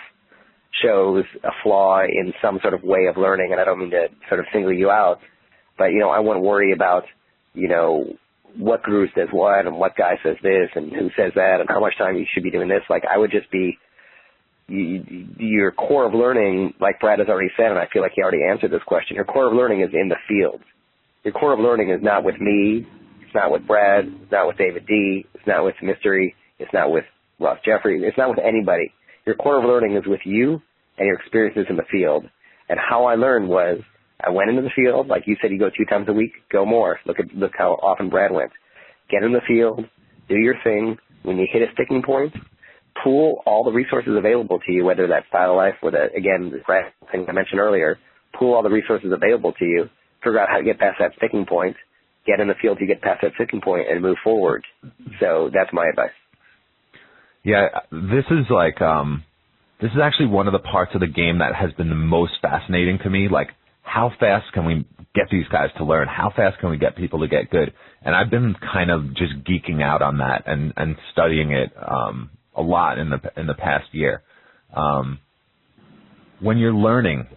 shows a flaw in some sort of way of learning, and I don't mean to sort of single you out, but I wouldn't worry about what guru says what and what guy says this and who says that and how much time you should be doing this. Like, I would just be your core of learning, like Brad has already said, and I feel like he already answered this question. Your core of learning is in the field. Your core of learning is not with me. It's not with Brad. It's not with David D. It's not with Mystery. It's not with Ross Jeffrey. It's not with anybody. Your core of learning is with you and your experiences in the field. And how I learned was I went into the field, like you said, you go 2 times a week, go more. Look how often Brad went. Get in the field, do your thing. When you hit a sticking point, pool all the resources available to you, whether that's Style Life or the thing I mentioned earlier. Pool all the resources available to you. Figure out how to get past that sticking point. Get in the field to get past that sticking point and move forward. So that's my advice. Yeah, this is actually one of the parts of the game that has been the most fascinating to me. Like, how fast can we get these guys to learn? How fast can we get people to get good? And I've been kind of just geeking out on that and studying it a lot in the past year. When you're learning,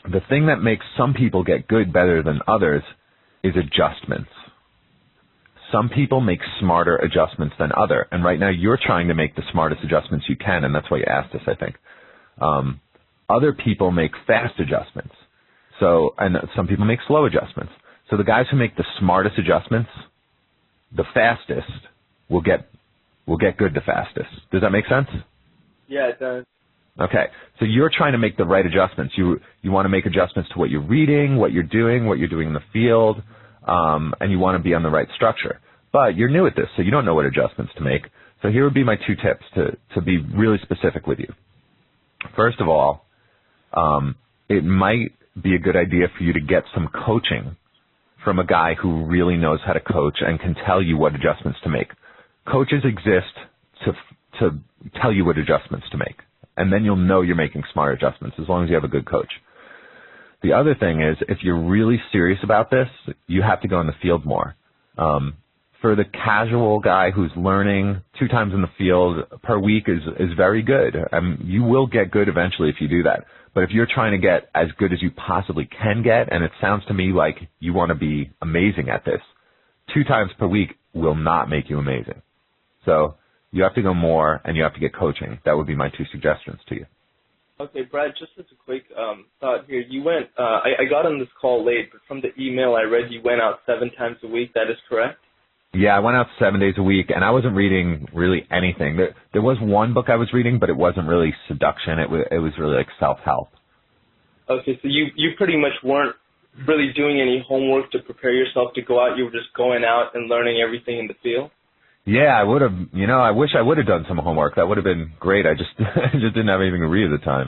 the thing that makes some people get good better than others is adjustments. Some people make smarter adjustments than other, and right now you're trying to make the smartest adjustments you can, and that's why you asked us, I think. Other people make fast adjustments. So, and some people make slow adjustments. So the guys who make the smartest adjustments, the fastest, will get good the fastest. Does that make sense? Yeah, it does. Okay. So you're trying to make the right adjustments. You want to make adjustments to what you're reading, what you're doing in the field, and you want to be on the right structure. But you're new at this, so you don't know what adjustments to make. So here would be my 2 tips to be really specific with you. First of all, it might be a good idea for you to get some coaching from a guy who really knows how to coach and can tell you what adjustments to make. Coaches exist to tell you what adjustments to make, and then you'll know you're making smart adjustments as long as you have a good coach. The other thing is, if you're really serious about this, you have to go in the field more. For the casual guy who's learning 2 times in the field per week is very good. You will get good eventually if you do that. But if you're trying to get as good as you possibly can get, and it sounds to me like you want to be amazing at this, 2 times per week will not make you amazing. So you have to go more, and you have to get coaching. That would be my 2 suggestions to you. Okay, Brad, just as a quick thought here, you went, I got on this call late, but from the email I read you went out 7 times a week. That is correct? Yeah, I went out 7 days a week, and I wasn't reading really anything. There was one book I was reading, but it wasn't really seduction. It was really like self-help. Okay, so you pretty much weren't really doing any homework to prepare yourself to go out. You were just going out and learning everything in the field? Yeah, I would have, I wish I would have done some homework. That would have been great. I just didn't have anything to read at the time,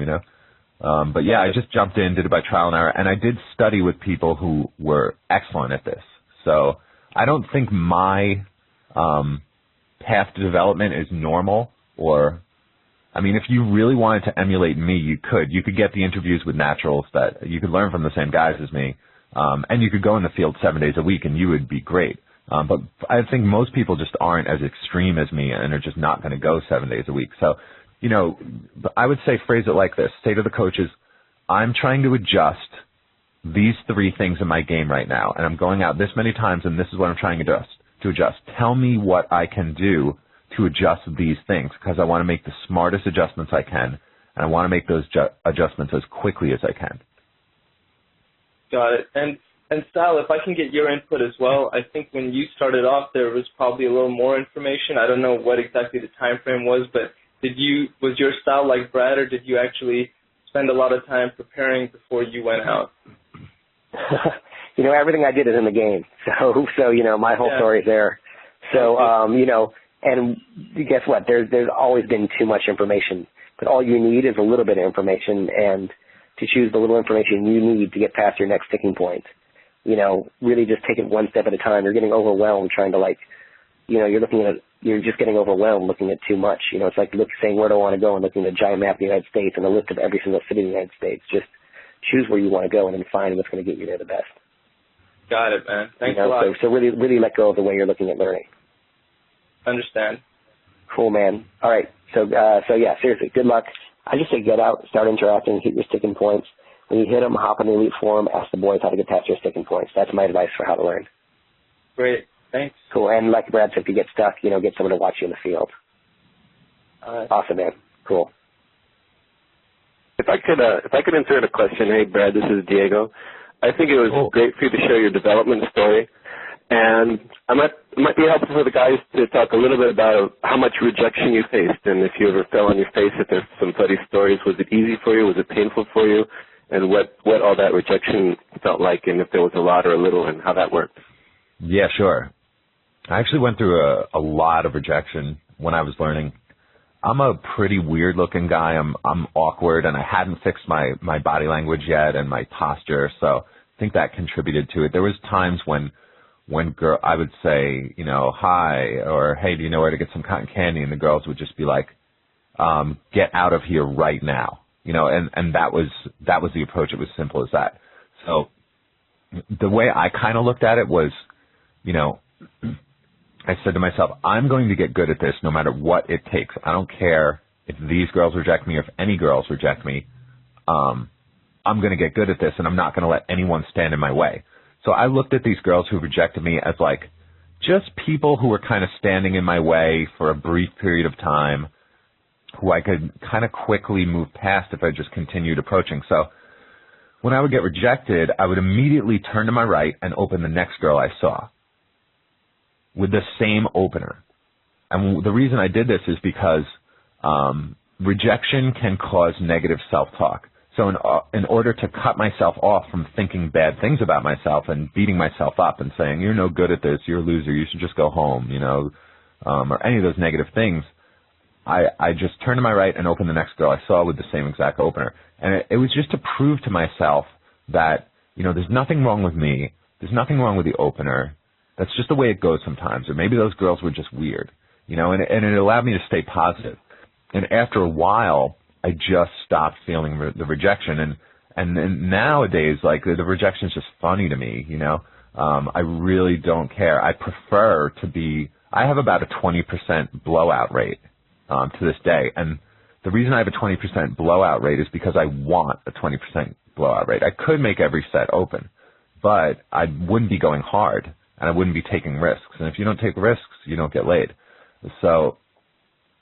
But yeah, I just jumped in, did it by trial and error, and I did study with people who were excellent at this. So I don't think my path to development is normal, if you really wanted to emulate me, you could. You could get the interviews with naturals that you could learn from the same guys as me, and you could go in the field 7 days a week and you would be great. But I think most people just aren't as extreme as me and are just not going to go 7 days a week. So, I would say phrase it like this. Say to the coaches, I'm trying to adjust these 3 things in my game right now, and I'm going out this many times, and this is what I'm trying to adjust. Tell me what I can do to adjust these things, because I want to make the smartest adjustments I can, and I want to make those adjustments as quickly as I can. Got it. And Sal, if I can get your input as well, I think when you started off, there was probably a little more information. I don't know what exactly the time frame was, but was your style like Brad, or did you actually spend a lot of time preparing before you went out? Everything I did is in the game. So my whole story is there. So, and guess what? There's always been too much information, but all you need is a little bit of information, and to choose the little information you need to get past your next sticking point. Really just take it one step at a time. You're getting overwhelmed trying to you're just getting overwhelmed looking at too much. It's like saying where do I want to go and looking at a giant map of the United States and a list of every single city in the United States. Just choose where you want to go and then find what's going to get you there the best. Got it, man. Thanks a lot. So really let go of the way you're looking at learning. Understand. Cool, man. All right. So yeah, seriously, good luck. I just say get out, start interacting, hit your sticking points. When you hit them, hop on the elite forum, ask the boys how to get past your sticking points. That's my advice for how to learn. Great. Thanks. Cool. And like Brad said, if you get stuck, get someone to watch you in the field. All right. Awesome, man. Cool. If I could insert a question. Hey, Brad, this is Diego. I think it was great for you to share your development story. And it might be helpful for the guys to talk a little bit about how much rejection you faced, and if you ever fell on your face, if there's some funny stories. Was it easy for you? Was it painful for you? And what all that rejection felt like, and if there was a lot or a little, and how that worked. Yeah, sure. I actually went through a lot of rejection when I was learning. I'm a pretty weird-looking guy. I'm awkward, and I hadn't fixed my body language yet and my posture, so I think that contributed to it. There was times when I would say, hi, or hey, do you know where to get some cotton candy? And the girls would just be like, get out of here right now. And that was the approach. It was simple as that. So the way I kind of looked at it was, I said to myself, I'm going to get good at this no matter what it takes. I don't care if these girls reject me or if any girls reject me. I'm going to get good at this, and I'm not going to let anyone stand in my way. So I looked at these girls who rejected me as like just people who were kind of standing in my way for a brief period of time. who I could kind of quickly move past if I just continued approaching. So when I would get rejected, I would immediately turn to my right and open the next girl I saw with the same opener. And the reason I did this is because rejection can cause negative self-talk. So in order to cut myself off from thinking bad things about myself and beating myself up and saying, you're no good at this, you're a loser, you should just go home, or any of those negative things, I just turned to my right and opened the next girl I saw with the same exact opener. And it was just to prove to myself that, there's nothing wrong with me, there's nothing wrong with the opener, that's just the way it goes sometimes, or maybe those girls were just weird, and it allowed me to stay positive. And after a while, I just stopped feeling the rejection. And nowadays, like, the rejection is just funny to me, I really don't care. I prefer I have about a 20% blowout rate to this day. And the reason I have a 20% blowout rate is because I want a 20% blowout rate. I could make every set open, but I wouldn't be going hard, and I wouldn't be taking risks. And if you don't take risks, you don't get laid. So,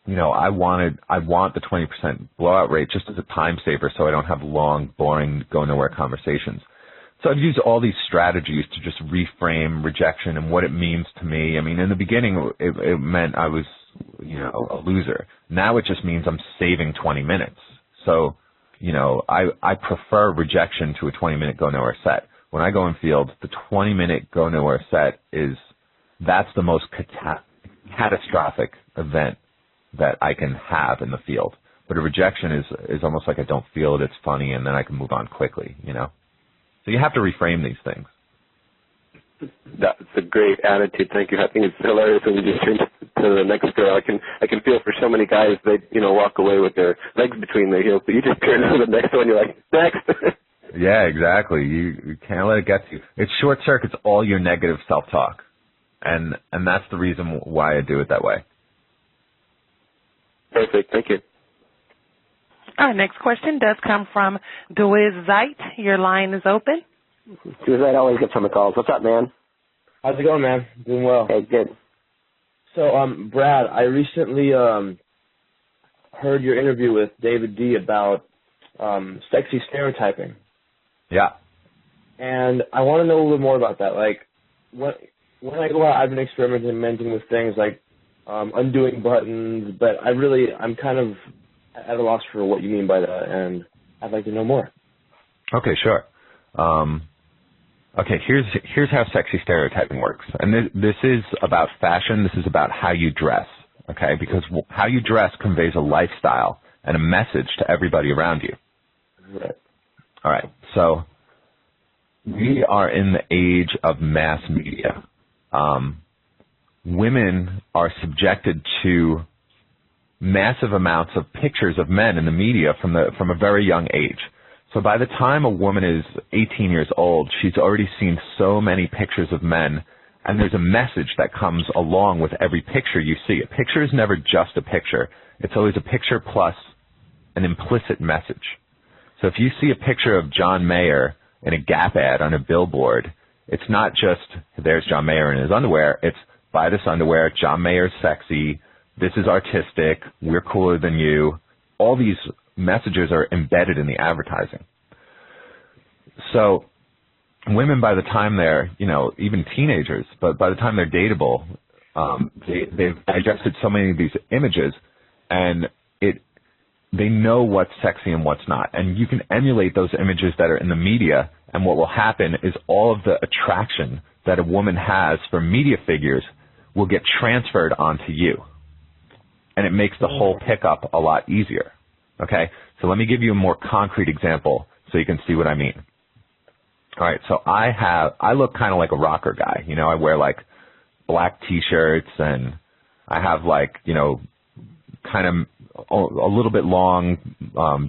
I want the 20% blowout rate just as a time saver so I don't have long, boring, go-nowhere conversations. So I've used all these strategies to just reframe rejection and what it means to me. I mean, in the beginning, it meant I was, a loser. Now it just means I'm saving 20 minutes. So, I prefer rejection to a 20-minute go-nowhere set. When I go in field, the 20-minute go-nowhere set that's the most catastrophic event that I can have in the field. But a rejection is almost like I don't feel it, it's funny, and then I can move on quickly, So you have to reframe these things. That's a great attitude. Thank you. I think it's hilarious when you just turn to the next girl. I can feel for so many guys, they walk away with their legs between their heels, but you just turn to the next one, you're like, next. Yeah, exactly. You can't let it get to you. It short circuits all your negative self-talk. And that's the reason why I do it that way. Perfect. Thank you. Our next question does come from Dewiz Zeit. Your line is open. Dewiz Zeit always gets on the calls. What's up, man? How's it going, man? Doing well. Hey, good. So, Brad, I recently heard your interview with David D. about sexy stereotyping. Yeah. And I want to know a little bit more about that. Like, when I go out, I've been experimenting with things like undoing buttons, but I'm kind of at a loss for what you mean by that, and I'd like to know more. Okay, sure. Okay, here's how sexy stereotyping works. And this is about fashion. This is about how you dress, okay? Because how you dress conveys a lifestyle and a message to everybody around you. Right. All right, so we are in the age of mass media. Women are subjected to massive amounts of pictures of men in the media from a very young age. So by the time a woman is 18 years old, she's already seen so many pictures of men, and there's a message that comes along with every picture you see. A picture is never just a picture. It's always a picture plus an implicit message. So if you see a picture of John Mayer in a Gap ad on a billboard, it's not just, there's John Mayer in his underwear, it's, buy this underwear, John Mayer's sexy, this is artistic, we're cooler than you. All these messages are embedded in the advertising. So women, by the time they're, even teenagers, but by the time they're dateable, they've digested so many of these images, and they know what's sexy and what's not. And you can emulate those images that are in the media, and what will happen is all of the attraction that a woman has for media figures will get transferred onto you. And it makes the whole pickup a lot easier. Okay? So let me give you a more concrete example so you can see what I mean. All right, so I look kind of like a rocker guy. I wear like black T-shirts, and I have kind of a little bit long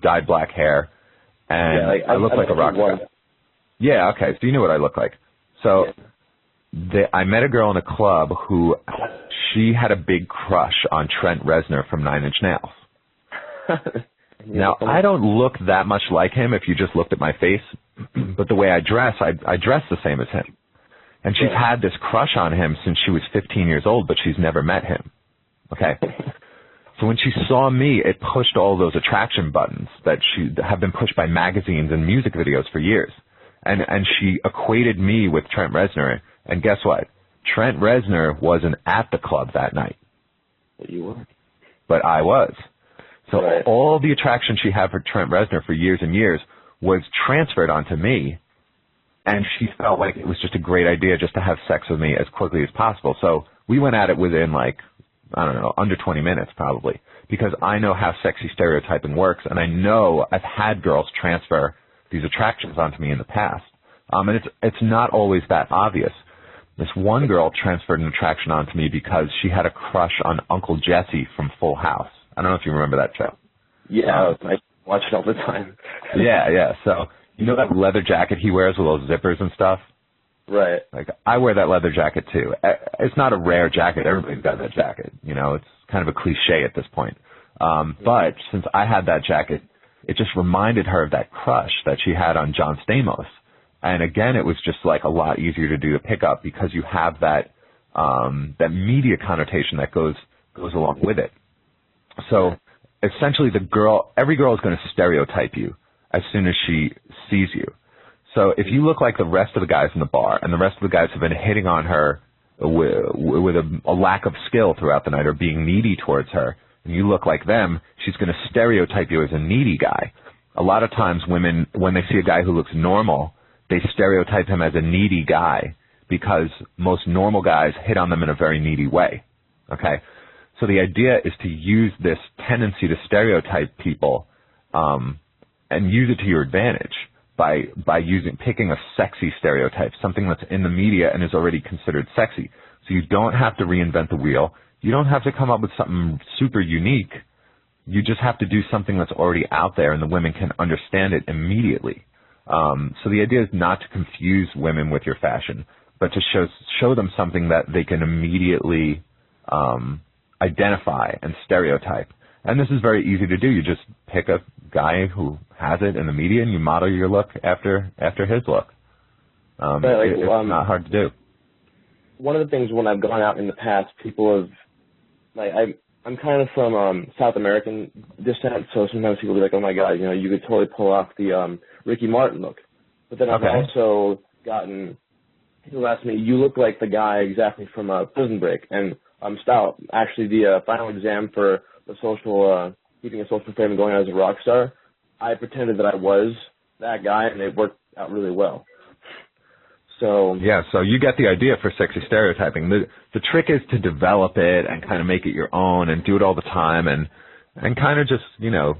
dyed black hair, and I look like a rocker guy. Yeah, okay, so you know what I look like. So I met a girl in a club who she had a big crush on Trent Reznor from Nine Inch Nails. Now, I don't look that much like him if you just looked at my face, but the way I dress, I dress the same as him. And she's had this crush on him since she was 15 years old, but she's never met him. Okay? So when she saw me, it pushed all those attraction buttons that have been pushed by magazines and music videos for years. And she equated me with Trent Reznor. And guess what? Trent Reznor wasn't at the club that night. But you were. But I was. So right. all the attraction she had for Trent Reznor for years and years was transferred onto me. And she felt like it was just a great idea just to have sex with me as quickly as possible. So we went at it within, like, I don't know, under 20 minutes probably, because I know how sexy stereotyping works, and I know I've had girls transfer these attractions onto me in the past. And it's not always that obvious. This one girl transferred an attraction onto me because she had a crush on Uncle Jesse from Full House. I don't know if you remember that show. Yeah, I watch it all the time. Yeah. So you know that leather jacket he wears with those zippers and stuff? Right. Like, I wear that leather jacket too. It's not a rare jacket. Everybody's got that jacket. You know, it's kind of a cliche at this point. But since I had that jacket, it just reminded her of that crush that she had on John Stamos. And again, it was just like a lot easier to do the pickup because you have that media connotation that goes along with it. So essentially every girl is going to stereotype you as soon as she sees you. So if you look like the rest of the guys in the bar, and the rest of the guys have been hitting on her with a lack of skill throughout the night or being needy towards her, and you look like them, she's going to stereotype you as a needy guy. A lot of times women, when they see a guy who looks normal, they stereotype him as a needy guy because most normal guys hit on them in a very needy way. Okay? So the idea is to use this tendency to stereotype people and use it to your advantage. By picking a sexy stereotype, something that's in the media and is already considered sexy. So you don't have to reinvent the wheel. You don't have to come up with something super unique. You just have to do something that's already out there and the women can understand it immediately. So the idea is not to confuse women with your fashion, but to show them something that they can immediately identify and stereotype. And this is very easy to do. You just pick a guy who has it in the media and you model your look after his look. It's not hard to do. One of the things when I've gone out in the past, people have, like, I'm kind of from South American descent, so sometimes people will be like, oh my God, you know, you could totally pull off the Ricky Martin look. But then I've also gotten people who ask me, you look like the guy exactly from Prison Break. And Stout, actually the final exam for the keeping a social frame and going out as a rock star, I pretended that I was that guy, and it worked out really well. So you get the idea for sexy stereotyping. The trick is to develop it and kind of make it your own and do it all the time and kind of just, you know,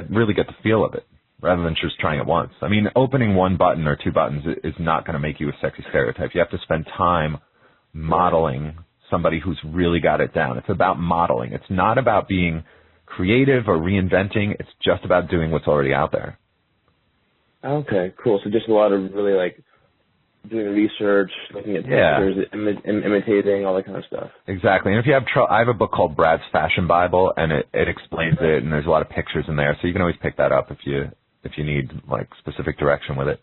really get the feel of it rather than just trying it once. I mean, opening one button or two buttons is not going to make you a sexy stereotype. You have to spend time modeling somebody who's really got it down. It's about modeling. It's not about being creative or reinventing. It's just about doing what's already out there. Okay, cool. So just a lot of really, like, doing research, looking at pictures, imitating, all that kind of stuff. Exactly. And if you have I have a book called Brad's Fashion Bible, and it explains it, and there's a lot of pictures in there, so you can always pick that up if you need, like, specific direction with it.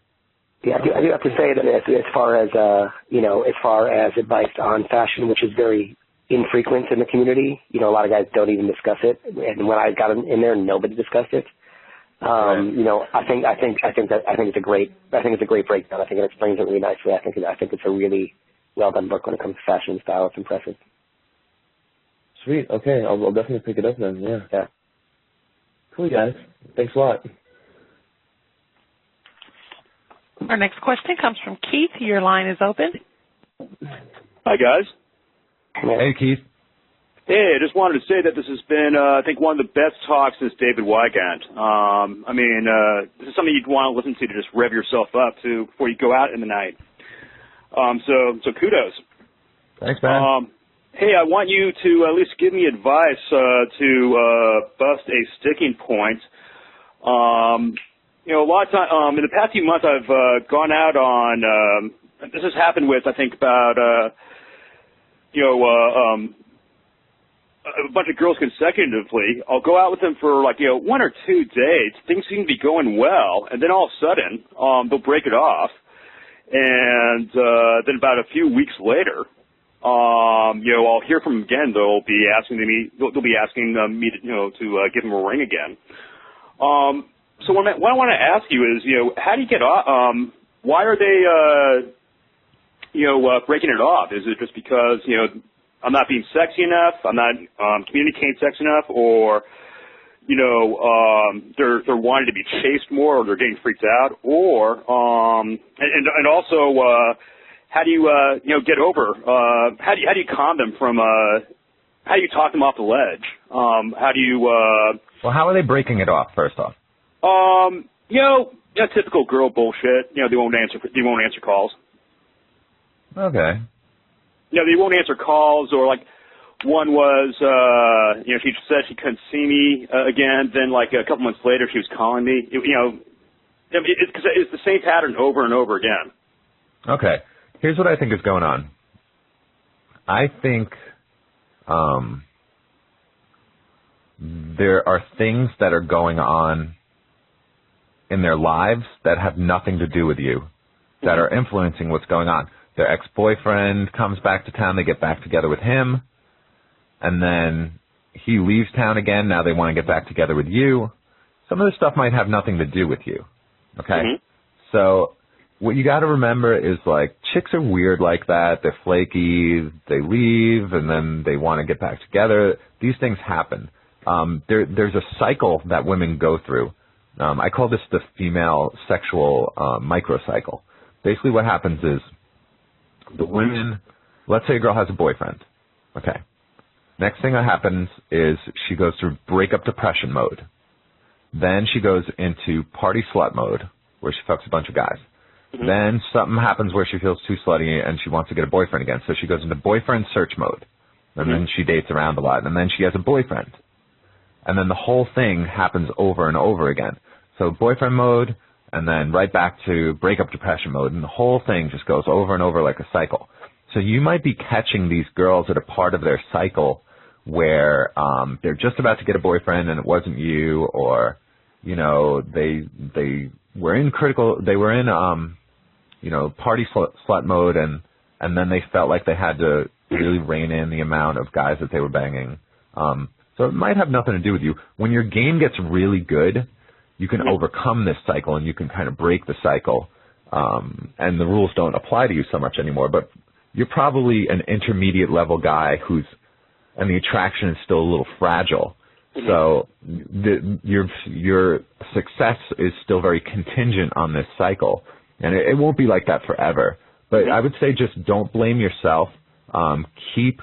Yeah, I do have to say that as far as advice on fashion, which is very infrequent in the community, you know, a lot of guys don't even discuss it. And when I got in there, nobody discussed it. You know, I think it's a great breakdown. I think it explains it really nicely. I think it's a really well done book when it comes to fashion and style. It's impressive. Sweet. Okay, I'll definitely pick it up then. Yeah. Cool, guys. Thanks a lot. Our next question comes from Keith. Your line is open. Hi, guys. Hey, Keith. Hey, I just wanted to say that this has been, I think, one of the best talks since David Wygant. I mean, this is something you'd want to listen to just rev yourself up to before you go out in the night. So kudos. Thanks, man. Hey, I want you to at least give me advice to bust a sticking point. You know, a lot of time in the past few months, I've gone out on. This has happened with, I think, about a bunch of girls consecutively. I'll go out with them for 1 or 2 dates. Things seem to be going well, and then all of a sudden, they'll break it off, and then about a few weeks later, I'll hear from them again. They'll be asking me to give them a ring again. So what I want to ask you is, how do you get off? Why are they, breaking it off? Is it just because I'm not being sexy enough? I'm not communicating sexy enough, or they're wanting to be chased more, or they're getting freaked out, or and also how do you get over? How do you calm them from? How do you talk them off the ledge? How do you? Well, how are they breaking it off? First off, typical girl bullshit. They won't answer calls. Okay. They won't answer calls, or like one was, she said she couldn't see me again. Then like a couple months later, she was calling me. It's the same pattern over and over again. Okay. Here's what I think is going on. I think there are things that are going on in their lives that have nothing to do with you, that are influencing what's going on. Their ex-boyfriend comes back to town, they get back together with him, and then he leaves town again, now they want to get back together with you. Some of this stuff might have nothing to do with you, okay? Mm-hmm. So what you got to remember is, like, chicks are weird like that. They're flaky, they leave, and then they want to get back together. These things happen. There's a cycle that women go through. I call this the female sexual microcycle. Basically what happens is, the women, let's say a girl has a boyfriend. Okay. Next thing that happens is she goes through breakup depression mode. Then she goes into party slut mode, where she fucks a bunch of guys. Mm-hmm. Then something happens where she feels too slutty and she wants to get a boyfriend again. So she goes into boyfriend search mode. And then she dates around a lot. And then she has a boyfriend. And then the whole thing happens over and over again. So boyfriend mode, and then right back to breakup depression mode, and the whole thing just goes over and over like a cycle. So you might be catching these girls at a part of their cycle where they're just about to get a boyfriend and it wasn't you, or they were in party slut mode, and then they felt like they had to really rein in the amount of guys that they were banging. So it might have nothing to do with you. When your game gets really good, you can overcome this cycle and you can kind of break the cycle, and the rules don't apply to you so much anymore. But you're probably an intermediate level guy and the attraction is still a little fragile. So your success is still very contingent on this cycle, and it won't be like that forever. But I would say just don't blame yourself. Keep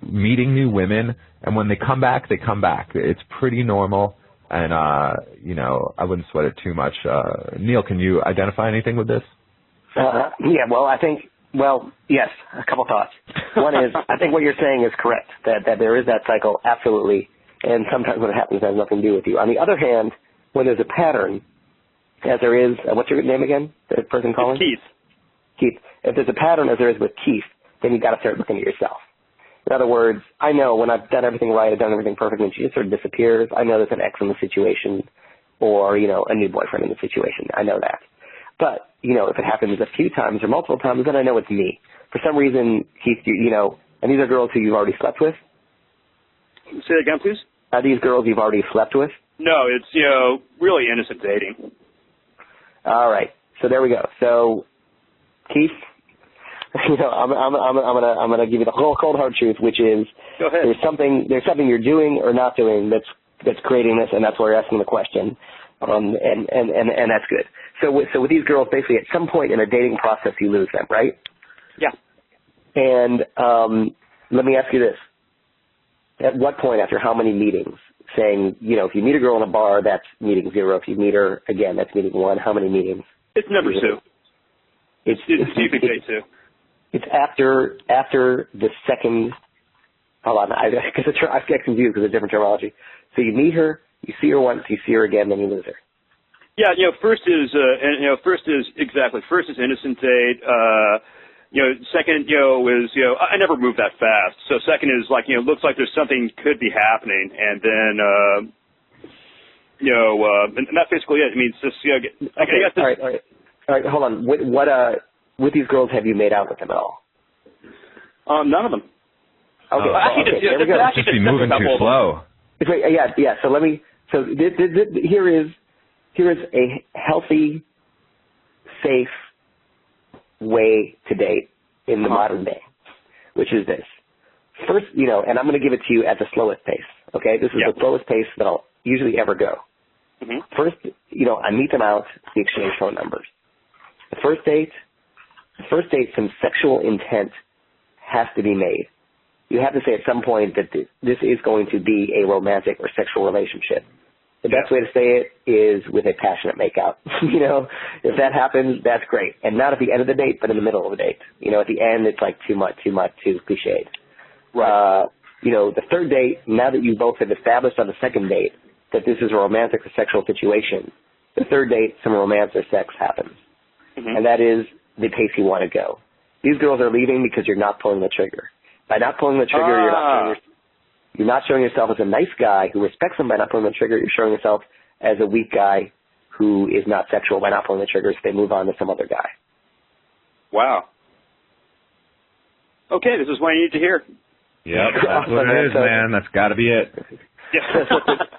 meeting new women, and when they come back, they come back. It's pretty normal. And, I wouldn't sweat it too much. Neil, can you identify anything with this? Yes, a couple thoughts. One is, I think what you're saying is correct, that there is that cycle, absolutely, and sometimes when it happens, it has nothing to do with you. On the other hand, when there's a pattern, as there is, what's your name again, the person calling? Keith. If there's a pattern, as there is with Keith, then you've got to start looking at yourself. In other words, I know when I've done everything right, I've done everything perfect, and she just sort of disappears, I know there's an ex in the situation or, a new boyfriend in the situation. I know that. But, if it happens a few times or multiple times, then I know it's me. For some reason, Keith, and these are girls who you've already slept with? Say that again, please? Are these girls you've already slept with? No, it's, really innocent dating. All right. So there we go. So, Keith, I'm gonna give you the whole cold hard truth, which is Go ahead. there's something you're doing or not doing that's creating this, and that's why you're asking the question, and that's good. So with these girls, basically at some point in a dating process, you lose them, right? Yeah. And let me ask you this: at what point, after how many meetings? Saying, if you meet a girl in a bar, that's meeting 0. If you meet her again, that's meeting 1. How many meetings? It's number 2. It's usually day 2. It's after the second. Hold on, I get confused because of different terminology. So you meet her, you see her once, you see her again, then you lose her. Yeah, first is innocent date. Second, is I never move that fast. So second is looks like there's something could be happening, and then and that's basically it. I mean, it's just I got this. All right. Hold on. With these girls, have you made out with them at all? None of them. Okay. Just be moving too slow. Yeah. So let me. So here is a healthy, safe way to date in the modern day, which is this. First, and I'm going to give it to you at the slowest pace. Okay, this is the slowest pace that I'll usually ever go. Mm-hmm. First, I meet them out. We exchange phone numbers. The first date, some sexual intent has to be made. You have to say at some point that this is going to be a romantic or sexual relationship. The best way to say it is with a passionate makeout. If that happens, that's great. And not at the end of the date, but in the middle of the date. At the end, it's like too cliched. Right. The third date, now that you both have established on the second date that this is a romantic or sexual situation, the third date, some romance or sex happens. Mm-hmm. And that is the pace you want to go. These girls are leaving because you're not pulling the trigger. By not pulling the trigger, you're not showing yourself as a nice guy who respects them by not pulling the trigger. You're showing yourself as a weak guy who is not sexual by not pulling the trigger, so they move on to some other guy. Wow. Okay, this is what you need to hear. Yep, that's what it is, man. That's got to be it. Yeah.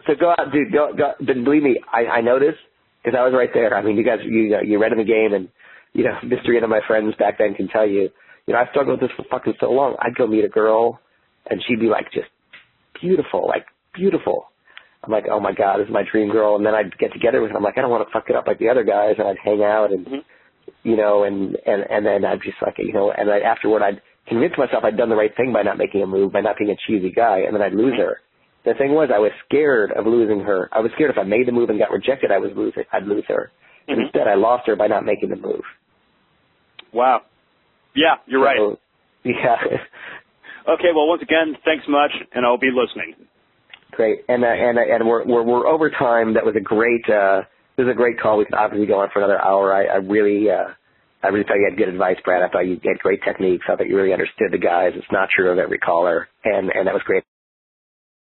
So go out, dude. Go. But believe me, I know this because I was right there. I mean, you guys, you read in the game, and Mr. and my friends back then can tell you. I struggled with this for fucking so long. I'd go meet a girl, and she'd be like just beautiful, like beautiful. I'm like, oh my God, this is my dream girl. And then I'd get together with her. I'm like, I don't want to fuck it up like the other guys. And I'd hang out and, and then I'd just like, and afterward I'd convince myself I'd done the right thing by not making a move, by not being a cheesy guy. And then I'd lose her. The thing was, I was scared of losing her. I was scared if I made the move and got rejected, I'd lose her. And instead I lost her by not making the move. Wow. Yeah, you're right. Yeah. Okay, well, once again, thanks much, and I'll be listening. Great, and we're over time. That was a great. This is a great call. We could obviously go on for another hour. I really thought you had good advice, Brad. I thought you had great techniques. I thought you really understood the guys. It's not true of every caller, and that was great.